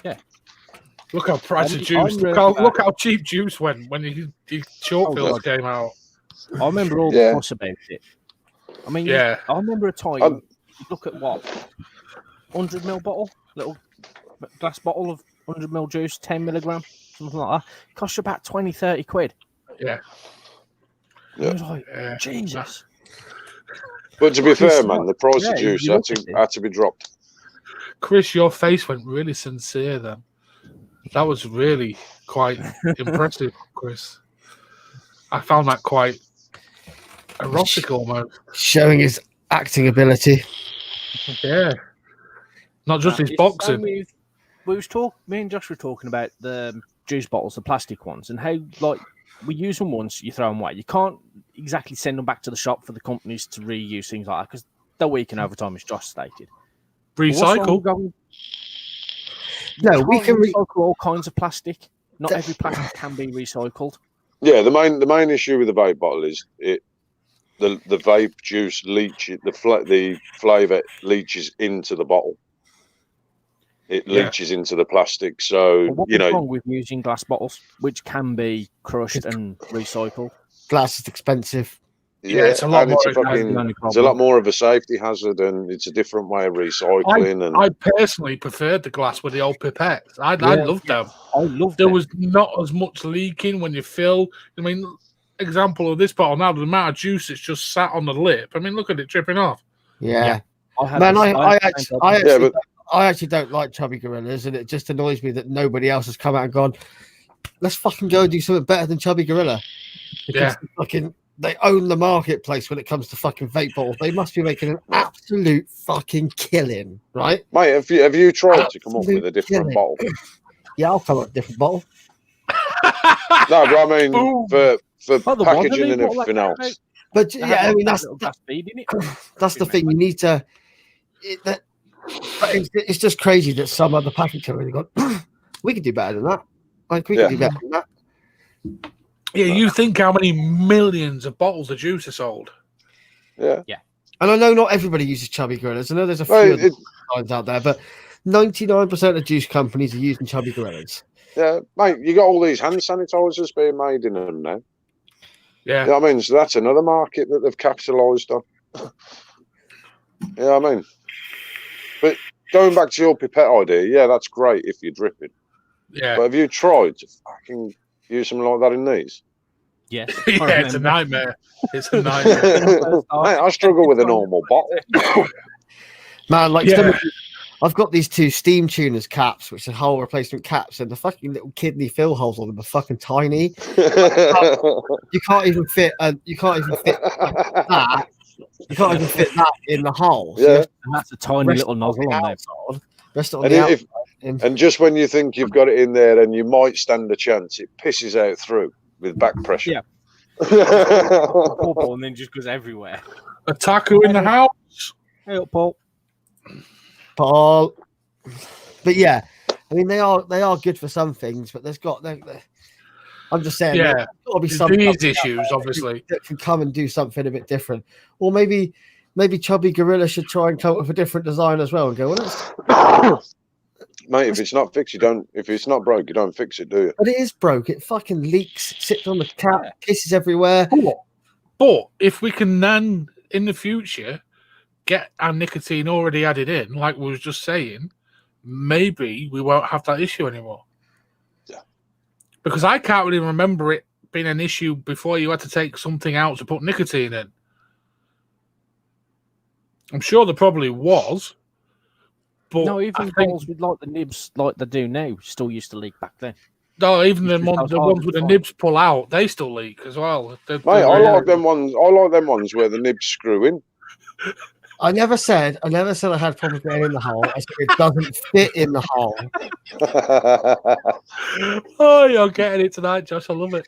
Yeah. Look how price of juice. Look how cheap juice went when the short fills came out. I remember all the fuss about it. I mean, yeah. I remember a time. You look at what 100ml bottle, little glass bottle of 100ml juice, 10 milligram, something like that. Costs you about 20-30 quid. Yeah. I was like, Jesus. But to be fair, man, the price of juice had to be dropped. Chris, your face went really sincere then. That was really quite impressive, Chris. I found that quite erotic almost. Showing his acting ability. Yeah. Not just his boxing. Me and Josh were talking about the juice bottles, the plastic ones, and how, like, we use them once, you throw them away. You can't exactly send them back to the shop for the companies to reuse things like that, because they're weakening over time, as Josh stated. Recycle. No, we can recycle all kinds of plastic. Not every plastic can be recycled. Yeah, the main issue with the vape bottle is the vape juice leaches, the flavour leaches into the bottle. It leaches into the plastic. So, what's wrong with using glass bottles, which can be crushed and recycled? Glass is expensive. Yeah, it's a lot more. It's a lot more of a safety hazard, and it's a different way of recycling. I personally preferred the glass with the old pipettes. I loved them. I loved them. There was not as much leaking when you fill. I mean, example of this bottle now, the amount of juice that's just sat on the lip. I mean, look at it dripping off. Yeah. I actually don't like chubby gorillas, and it just annoys me that nobody else has come out and gone, let's fucking go and do something better than chubby gorilla. Because they own the marketplace when it comes to fucking vape bottles. They must be making an absolute fucking killing, right? Mate, have you tried to come up with a different bottle? Yeah, I'll come up with a different bottle. No, but I mean, for packaging and everything else. But yeah, I mean, that's the thing. You need to. It's just crazy that some other package company got. We could do better than that. Like we could do better than that. Yeah, you think how many millions of bottles of juice are sold? Yeah. And I know not everybody uses chubby gorillas. I know there's a few designs out there, but 99% of juice companies are using chubby gorillas. Yeah, mate, you got all these hand sanitizers being made in them now. Yeah. You know what I mean? So that's another market that they've capitalised on. You know what I mean? But going back to your pipette idea, yeah, that's great if you're dripping. Yeah. But have you tried to fucking use something like that in these? Yes. Yeah, it's a nightmare. It's a nightmare. Mate, I struggle with a normal bottle. Man, like I've got these two steam tuners caps, which are hole replacement caps, and the fucking little kidney fill holes on them are fucking tiny. You can't even fit that. You can't even fit that in the hole. So yeah, and that's a tiny little nozzle on there. And just when you think you've got it in there and you might stand a chance, it pisses out through with back pressure. Yeah. And then just goes everywhere. A taco in the house. Hey up, Paul. But yeah, I mean they are good for some things, but I'm just saying, yeah, there's got to be some issues, obviously, that can come and do something a bit different, or maybe Chubby Gorilla should try and come up with a different design as well and go, well, mate, if it's not fixed, you don't. If it's not broke, you don't fix it, do you? But it is broke. It fucking leaks, sits on the cap, pisses everywhere. But if we can then in the future get our nicotine already added in, like we was just saying, maybe we won't have that issue anymore. Yeah. Because I can't really remember it being an issue before you had to take something out to put nicotine in. I'm sure there probably was. But No, even balls with like the nibs like they do now still used to leak back then. No, even the It's just ones hard with to the find. nibs pull out, they still leak as well. Mate, I like them ones. I like them ones where the nibs screw in. I never said I had problems getting in the hole. I said it doesn't fit in the hole. Oh, you're getting it tonight, Josh. I love it.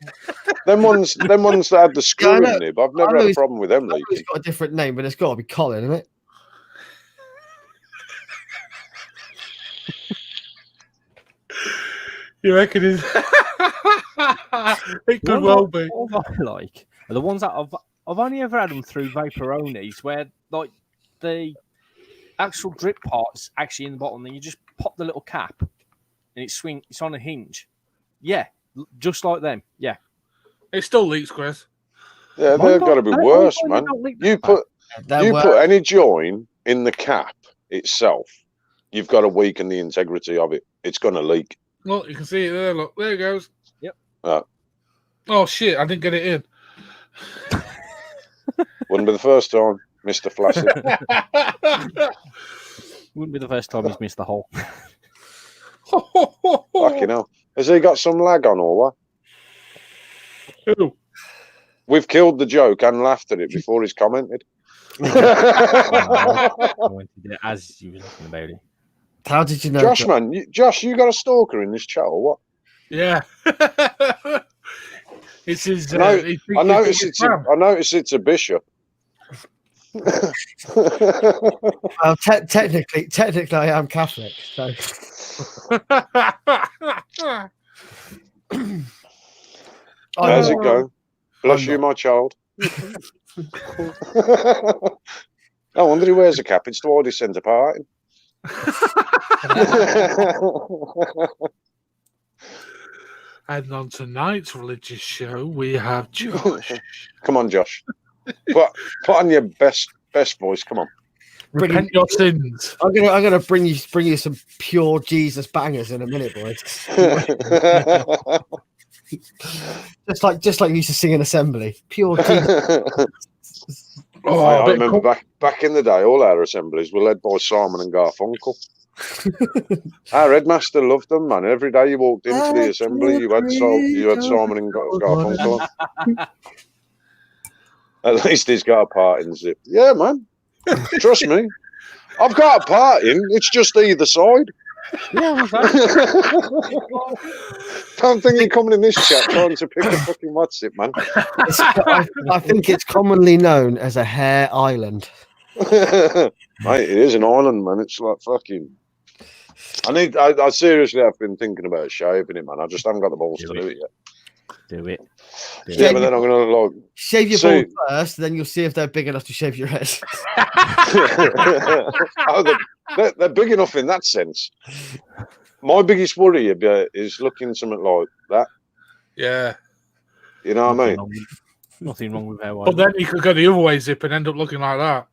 them ones that had the screw in nib. I've never had a it's- problem with them I know leaking. it's got a different name, but it's got to be Colin, isn't it? You reckon it could well be. What I like are the ones that I've only ever had them through Vaperonis, where like the actual drip part's actually in the bottom, and you just pop the little cap, and it's on a hinge. Yeah, just like them. Yeah, It still leaks, Chris. Yeah, they've got to be worse, man. You put any join in the cap itself, you've got to weaken the integrity of it. It's going to leak. Look, you can see it there. Look, there it goes. Yep. Oh shit! I didn't get it in. Wouldn't be the first time, Mr. Flaccid. Wouldn't be the first time he's missed the hole. Fucking hell. Has he got some lag on or what? Who? We've killed the joke and laughed at it before he's commented. I wanted it as you were talking about it. How did you know? Josh, man, Josh, you got a stalker in this chat or what? Yeah. It's his. I notice it's a bishop. Well, technically, I am Catholic. So. How's it go? Bless you, my child. No wonder he wears a cap. It's to hide his centre parting. And on tonight's religious show, we have Josh. Come on, Josh. Put on your best voice. Come on. Repent your sins. I'm gonna bring you some pure Jesus bangers in a minute, boys. just like you used to sing in assembly. Pure Jesus. I remember back in the day, all our assemblies were led by Simon and Garfunkel. Our headmaster loved them, man. Every day you walked into the assembly, you had Simon and Garfunkel. At least he's got a part in zip. Yeah, man. Trust me. I've got a part in. It's just either side. Yeah, Don't think you're coming in this chat trying to pick a fucking what's it, man. I think it's commonly known as a hair island. Mate, it is an island, man. It's like fucking. I seriously have been thinking about shaving it, man. I just haven't got the balls to do it yet. Do it. Yeah, but then I'm gonna like shave your balls first, then you'll see if they're big enough to shave your head. They're big enough in that sense. My biggest worry is looking something like that. Yeah. You know what I mean? Nothing wrong with hair. But then you could go the other way, Zip, and end up looking like that.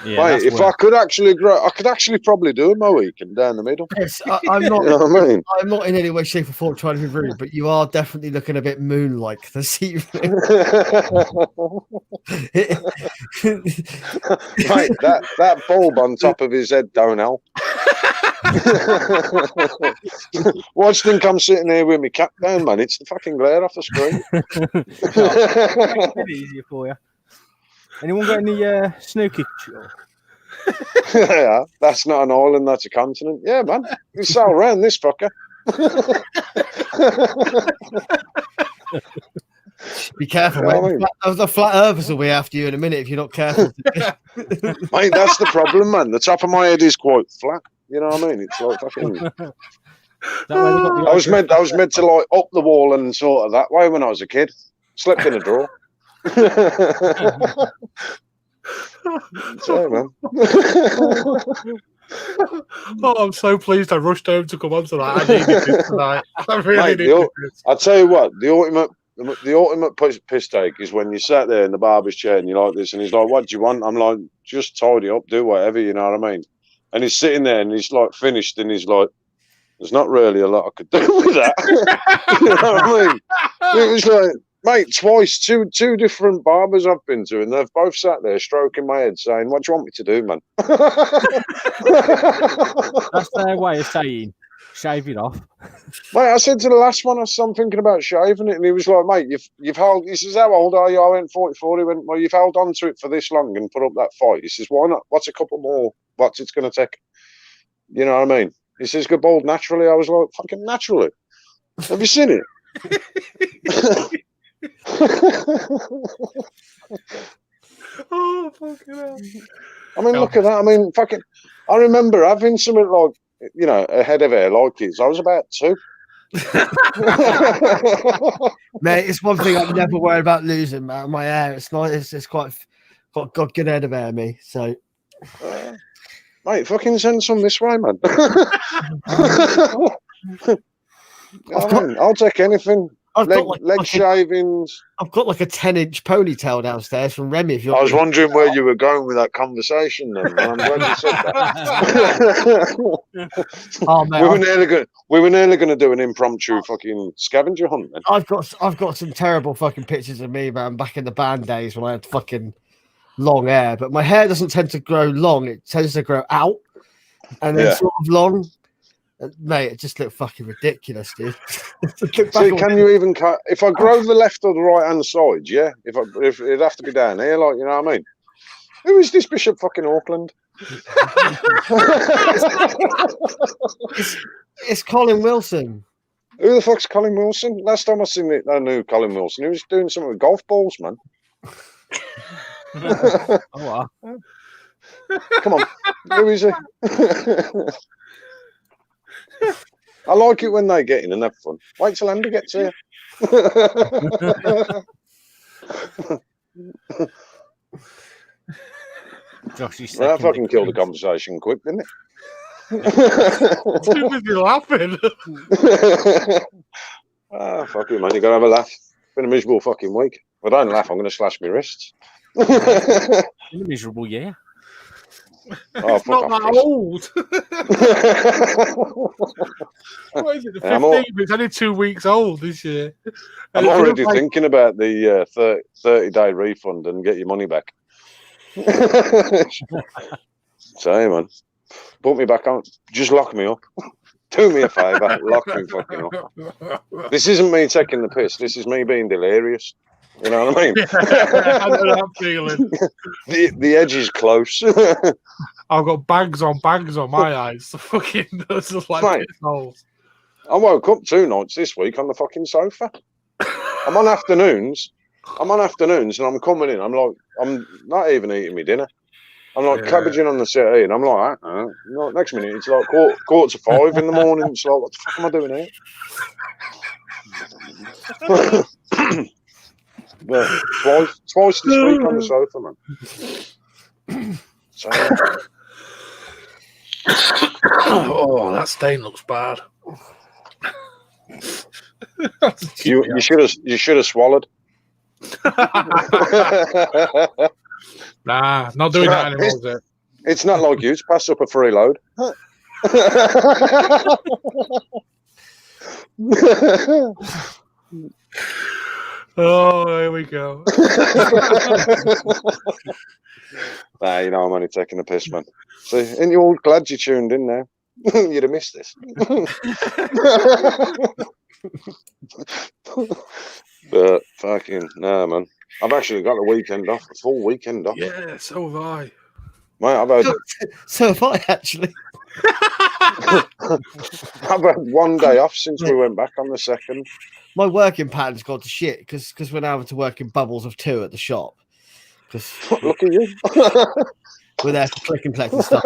Yeah, mate, if I could actually grow, I could actually probably do a Mohican down the middle. Yes, I'm not. You know what I mean? I'm not in any way, shape, or form trying to be rude, but you are definitely looking a bit moon-like this evening. Mate, that bulb on top of his head don't help. Watch think I'm sitting here with my cap down, man. It's the fucking glare off the screen. Make it easier for you. Anyone got any snooky? Yeah, that's not an island, that's a continent. Yeah, man. You sail around this fucker. Be careful, You know what I mate. The flat earthers will be after you in a minute if you're not careful. Mate, that's the problem, man. The top of my head is quite flat. You know what I mean? It's like fucking. I was meant to like up the wall and sort of that way when I was a kid. Slept in a drawer. Sorry, man. Oh, I'm so pleased I rushed home to come on to that. I needed this tonight. I really needed this. I'll tell you what, the ultimate piss take is when you sat there in the barber's chair and you're like this, and he's like, "What do you want?" I'm like, "Just tidy up, do whatever," you know what I mean? And he's sitting there and he's like finished, and he's like, "There's not really a lot I could do with that." You know what I mean? It was like, mate, twice, two different barbers I've been to, and they've both sat there stroking my head, saying, "What do you want me to do, man?" That's their way of saying, shave it off. Mate, I said to the last one, I'm thinking about shaving it, and he was like, "Mate, you've held." He says, "How old are you?" I went 44. He went, "Well, you've held on to it for this long and put up that fight." He says, "Why not? What's a couple more? What's it's going to take?" You know what I mean? He says, "Go bald naturally." I was like, "Fucking naturally? Have you seen it?" Oh, fucking hell. I mean, look at that. I mean, fucking. I remember having something like, a head of hair like his. I was about 2. Mate, it's one thing I'm never worried about losing, man. My hair, it's nice. It's quite got good head of hair, me. So, mate, fucking send some this way, man. I'll take anything. Leg shavings. I've got like a 10-inch ponytail downstairs from Remy. If I was wondering where you were going with that conversation. Then man. I'm glad you said that. Oh, mate, we were nearly going to do an impromptu fucking scavenger hunt. Then I've got some terrible fucking pictures of me, man, back in the band days when I had fucking long hair. But my hair doesn't tend to grow long; it tends to grow out and then sort of long. Mate, it just looked fucking ridiculous, dude. See, can you even cut? If I grow the left or the right hand side, yeah. If it'd have to be down here, like, you know what I mean? Who is this Bishop fucking Auckland? It's Colin Wilson. Who the fuck's Colin Wilson? Last time I seen it, I knew Colin Wilson. He was doing something with golf balls, man. Oh, wow. Come on, who is he? I like it when they get in and have fun. Wait till Andy gets here. Josh, you that fucking killed the conversation quick, didn't it? Too busy laughing. Fuck it, man. You gotta have a laugh. It's been a miserable fucking week. If I don't laugh, I'm gonna slash my wrists. In a miserable year. It's not that old. What is it? The 15th? It's only 2 weeks old this year. I'm already thinking about the 30-day refund and get your money back. Say, man, put me back on. Just lock me up. Do me a favour. Lock me fucking up. This isn't me taking the piss. This is me being delirious. You know what I mean? I know that feeling. The edge is close. I've got bags on my eyes. Fucking those are like piss holes. I woke up 2 nights this week on the fucking sofa. I'm on afternoons and I'm coming in. I'm not even eating my dinner. I'm like cabbaging on the settee and I'm like, next minute it's like quarter to 5 in the morning. It's like, what the fuck am I doing here? But twice this week on the sofa, man. So, oh, that stain looks bad. you should have swallowed. Nah, not doing that anymore, is it? It's not like you to pass up a free load. Oh, here we go. Nah, you know, I'm only taking the piss, man. So, ain't you all glad you tuned in now? You'd have missed this. But fucking, nah, man. I've actually got the weekend off, a full weekend off. Yeah, so have I. Mate, So have I, actually. I've had 1 day off since we went back on the 2nd. My working pattern's gone to shit because we're now having to work in bubbles of 2 at the shop. Look at you. We're there for click and collect and stuff.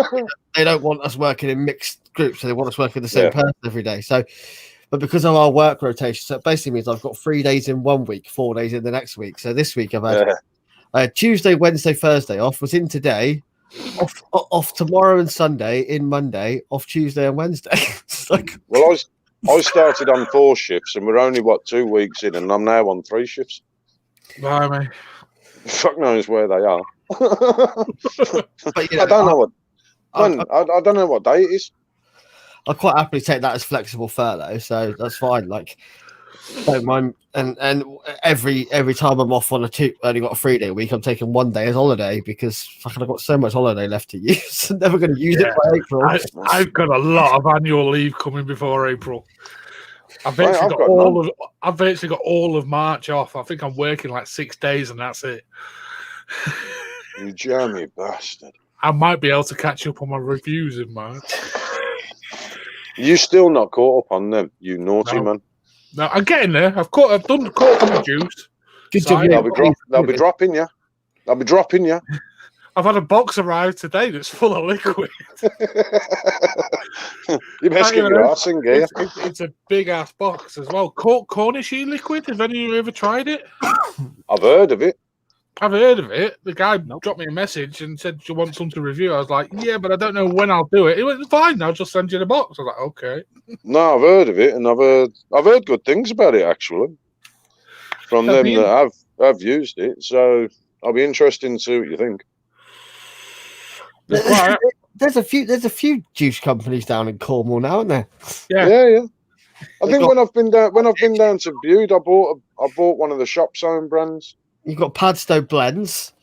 They don't want us working in mixed groups, so they want us working the same person every day. So, but because of our work rotation, so it basically means I've got 3 days in 1 week, 4 days in the next week. So this week I had Tuesday, Wednesday, Thursday off, was in today, off tomorrow and Sunday, in Monday, off Tuesday and Wednesday. Well, I started on 4 shifts and we're only 2 weeks in, and I'm now on 3 shifts. Blimey. Fuck knows where they are. But, I don't know what. I don't know what day it is. I'll quite happily take that as flexible furlough, so that's fine. Like, Don't mind. And every time I'm off on only got a 3-day week, I'm taking 1 day as holiday because fucking I've got so much holiday left to use. I'm never going to use it by April. I've got a lot of annual leave coming before April. I've basically got all of March off. I think I'm working like 6 days and that's it. You jammy bastard. I might be able to catch up on my reviews in March. You still not caught up on them, you naughty man. No, I'm getting there. I've caught up on the juice. Good job. They'll be dropping you. They'll be dropping you. I've had a box arrive today that's full of liquid. You best get your arse in gear. It's a big ass box as well. Cornishy liquid. Have any of you ever tried it? I've heard of it. I've heard of it. The guy dropped me a message and said, "Do you want some to review?" I was like, "Yeah, but I don't know when I'll do it." He went, "Fine, I'll just send you the box." I was like, "Okay." No, I've heard of it, and I've heard good things about it actually from them that I've used it. So I'll be interested to see what you think. There's a few juice companies down in Cornwall now, aren't there? Yeah. I think when I've been down to Bude, I bought one of the shop's own brands. You've got Padstow Blends.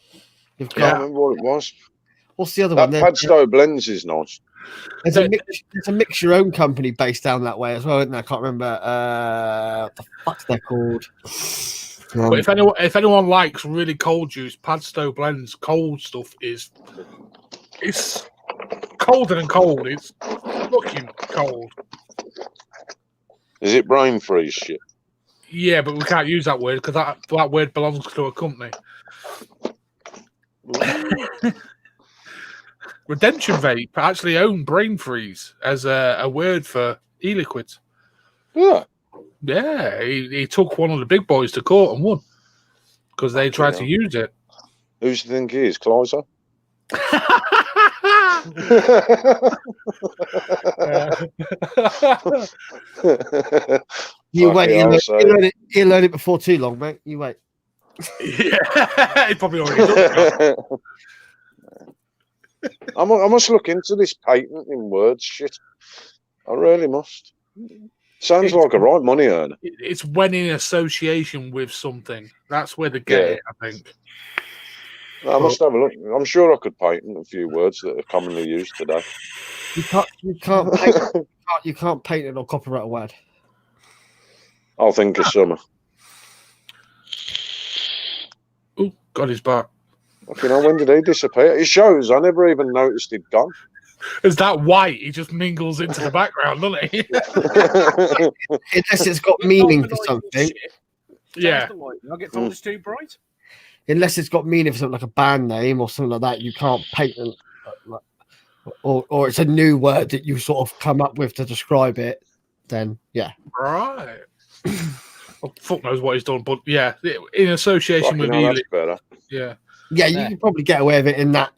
I can't remember what it was. What's the other one? one? Padstow Blends is nice. There's a mix your own company based down that way as well, isn't there? I can't remember what the fuck they're called. But if anyone likes really cold juice, Padstow Blends cold stuff it's colder than cold. It's fucking cold. Is it brain freeze shit? Yeah, but we can't use that word because that word belongs to a company. Redemption Vape actually own brain freeze as a word for e-liquids. Yeah. Yeah, he took one of the big boys to court and won because they tried to use it. Who do you think he is, Closer? You wait, he'll learn it before too long, mate. You wait. Yeah, he probably already done. I must look into this patenting words shit. I really must. Sounds like a right money earner. It's when in association with something. That's where they get it, I think. I must have a look. I'm sure I could patent a few words that are commonly used today. You can't patent or copyright a word. I'll think of summer. Oh, got his back. You know, when did he disappear? It shows. I never even noticed he'd gone. Is that white? He just mingles into the background, doesn't he? Unless it's got meaning for something. Yeah. I get told it's too bright. Unless it's got meaning for something like a band name or something like that, you can't patent. Or it's a new word that you sort of come up with to describe it. Then right. Well, fuck knows what he's done, but yeah, in association with better. Yeah, you can probably get away with it in that.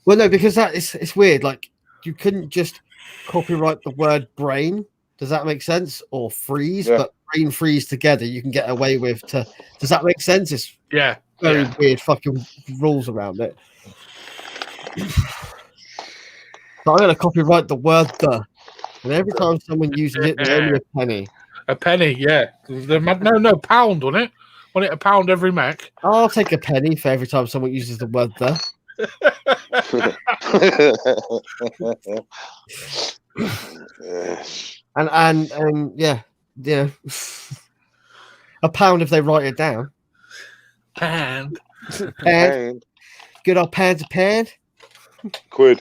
Well, no, because it's weird. Like you couldn't just copyright the word brain. Does that make sense? Or freeze, but brain freeze together, you can get away with. Does that make sense? It's very weird fucking rules around it. So I'm going to copyright the word "the," and every time someone uses it, they owe me a penny. A penny, yeah. No, pound on it. Want it a pound every Mac? I'll take a penny for every time someone uses the word "the." and a pound if they write it down. Pound. Good old pounds a pound. Quid.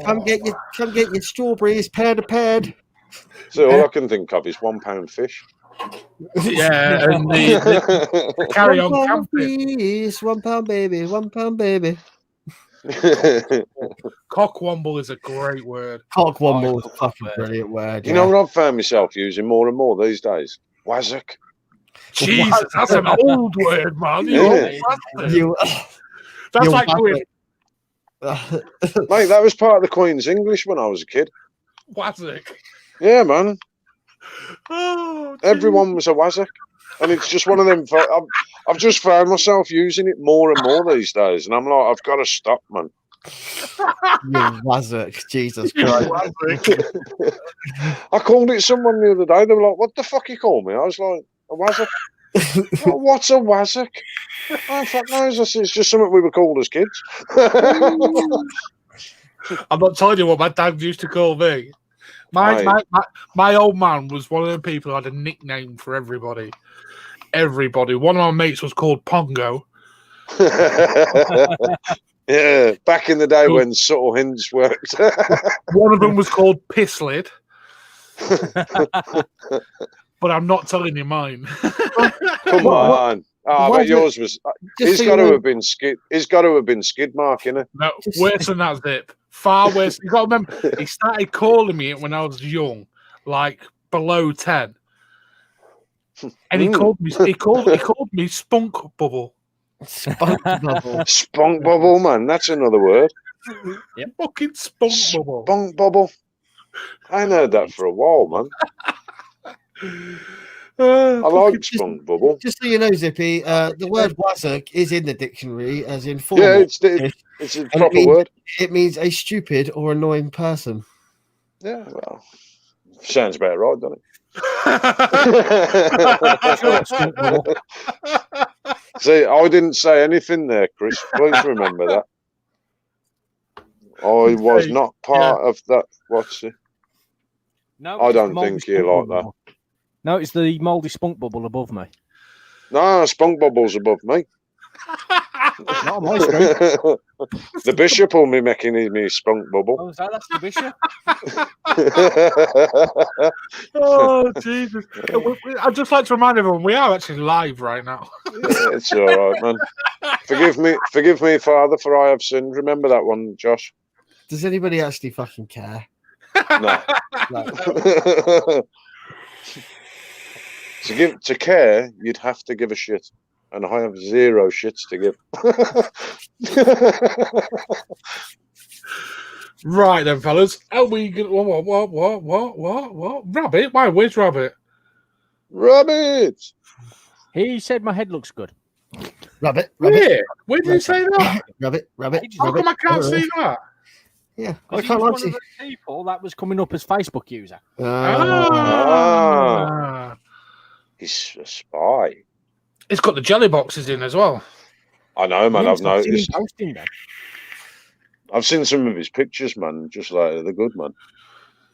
Come get your strawberries, pound a pound. So all I can think of is £1 fish. Yeah, and the carry on camping. £1 baby, £1 baby. Cockwomble is a great word. Cockwomble is a fucking brilliant word. You know what I've found myself using more and more these days? Wazzock. Jesus, that's an old word, man. That's like doing. Mate, that was part of the Queen's English when I was a kid. Wazzock. Yeah, man. Oh, everyone was a wazzock, and it's just one of them. I've just found myself using it more and more these days, and I'm like, I've got to stop, man. You wazzock, Jesus Christ. I called it someone the other day. They were like, "What the fuck you call me?" I was like, "A wazzock." Oh, what's a wazzock? Oh, fuck knows. I said, it's just something we were called as kids. I'm not telling you what my dad used to call me. My old man was one of the people who had a nickname for everybody. Everybody. One of my mates was called Pongo. Yeah, back in the day when subtle hints worked. One of them was called Pisslid. But I'm not telling you mine. Come on. Oh, but yours was. He's got to have been skid. He's got to have been skid mark, innit? No, worse than that, Zip. Far worse. You got to remember, he started calling me it when I was young, like below 10, and he called me. He called me Spunk Bubble. Spunk bubble. Spunk bubble, man. That's another word. Yep. Fucking Spunk Bubble. Spunk bubble. I ain't heard that for a while, man. I like spunk bubble. Just so you know, Zippy, the word wazzock is in the dictionary as in formal. Yeah, it's a proper word. It means a stupid or annoying person. Yeah, well, sounds about right, doesn't it? See, I didn't say anything there, Chris. Please remember that. I was not part of that. What's it? No, I don't think you like that. No, it's the mouldy spunk bubble above me. No, spunk bubble's above me. Not on my screen. The bishop will be making me spunk bubble. Oh, is that's the bishop? Oh, Jesus. I'd just like to remind everyone, we are actually live right now. Yeah, it's all right, man. Forgive me, Father, for I have sinned. Remember that one, Josh? Does anybody actually fucking care? No. To care, you'd have to give a shit. And I have zero shits to give. Right then, fellas. Are we going what? Rabbit? Why? Where's Rabbit? Rabbit! He said my head looks good. Rabbit. Where? Where did he say that? Rabbit. How come I can't see that? Yeah, I I can't one see. of the people that was coming up as Facebook user. He's a spy. It's got the jelly boxes in as well. I know, man. I've I've seen him noticed. posting them. I've seen some of his pictures, man. Just like the good man.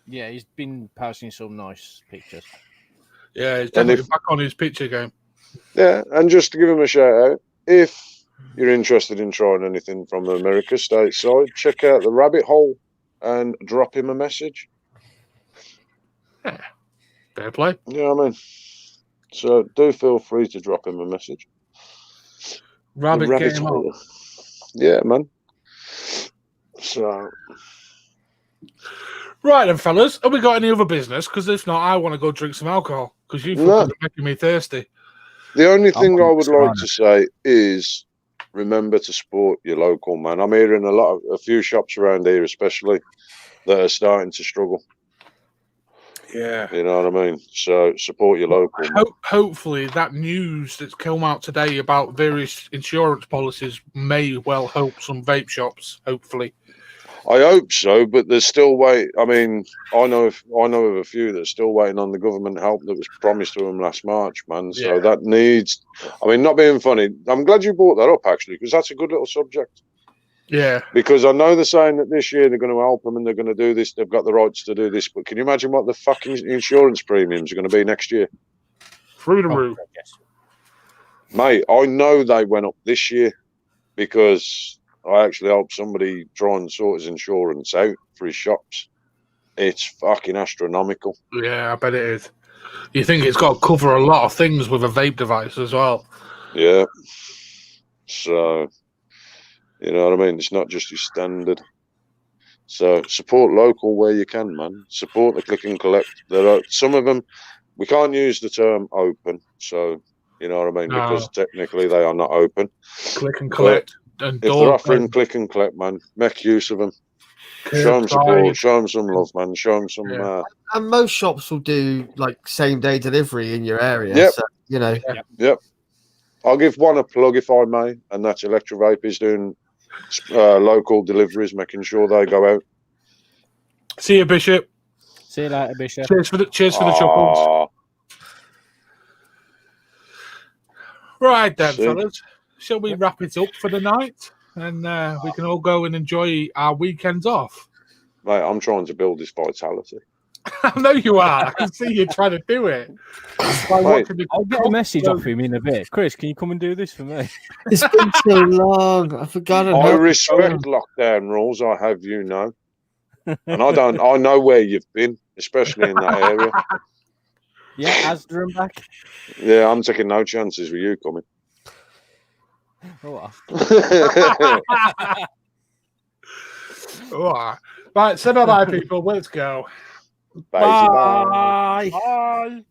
Yeah, he's been posting some nice pictures. Yeah, he's definitely back on his picture game. Yeah, and just to give him a shout out, if you're interested in trying anything from America stateside, check out the Rabbit Hole and drop him a message. Yeah, fair play. You know what I mean? So do feel free to drop him a message. Rabbit game Hole. Yeah, man. So right then, fellas, have we got any other business? Because if not, I want to go drink some alcohol because you fucking making me thirsty. The only thing I would like to say is remember to support your local, man. I'm hearing a few shops around here, especially, that are starting to struggle. Yeah. You know what I mean? So support your local. Hopefully that news that's come out today about various insurance policies may well help some vape shops, hopefully. I hope so, but there's still wait. I mean, I know of a few that are still waiting on the government help that was promised to them last March, man. So that needs. I mean, not being funny. I'm glad you brought that up actually, because that's a good little subject. Yeah. Because I know they're saying that this year they're going to help them and they're going to do this. They've got the rights to do this, but can you imagine what the fucking insurance premiums are going to be next year? Through the roof, mate. I know they went up this year because I actually helped somebody try and sort his insurance out for his shops. It's fucking astronomical. Yeah, I bet it is. You think it's got to cover a lot of things with a vape device as well. Yeah. So, you know what I mean? It's not just your standard. So support local where you can, man. Support the click and collect. There are some of them. We can't use the term open. So, you know what I mean? No. Because technically they are not open. Click and collect. If they're offering click and collect, man, make use of them. Show them support, show them some love, man. Show them some. And most shops will do like same day delivery in your area. Yep. So, you know. Yep. I'll give one a plug if I may, and that's Electro Vape is doing local deliveries, making sure they go out. See you, Bishop. See you later, Bishop. Cheers for the chuckles. Right then, fellas. Shall we wrap it up for the night? And we can all go and enjoy our weekends off. Mate, I'm trying to build this vitality. I know you are. I can see you trying to do it. I'll get a message off him in a bit. Chris, can you come and do this for me? It's been so long. I've forgotten. I respect lockdown rules. I have you know, and I don't. I know where you've been, especially in that area. Yeah, Asda and back. Yeah, I'm taking no chances with you coming. Oh, right. Right, say bye-bye, people. Let's go. Bye. Bye.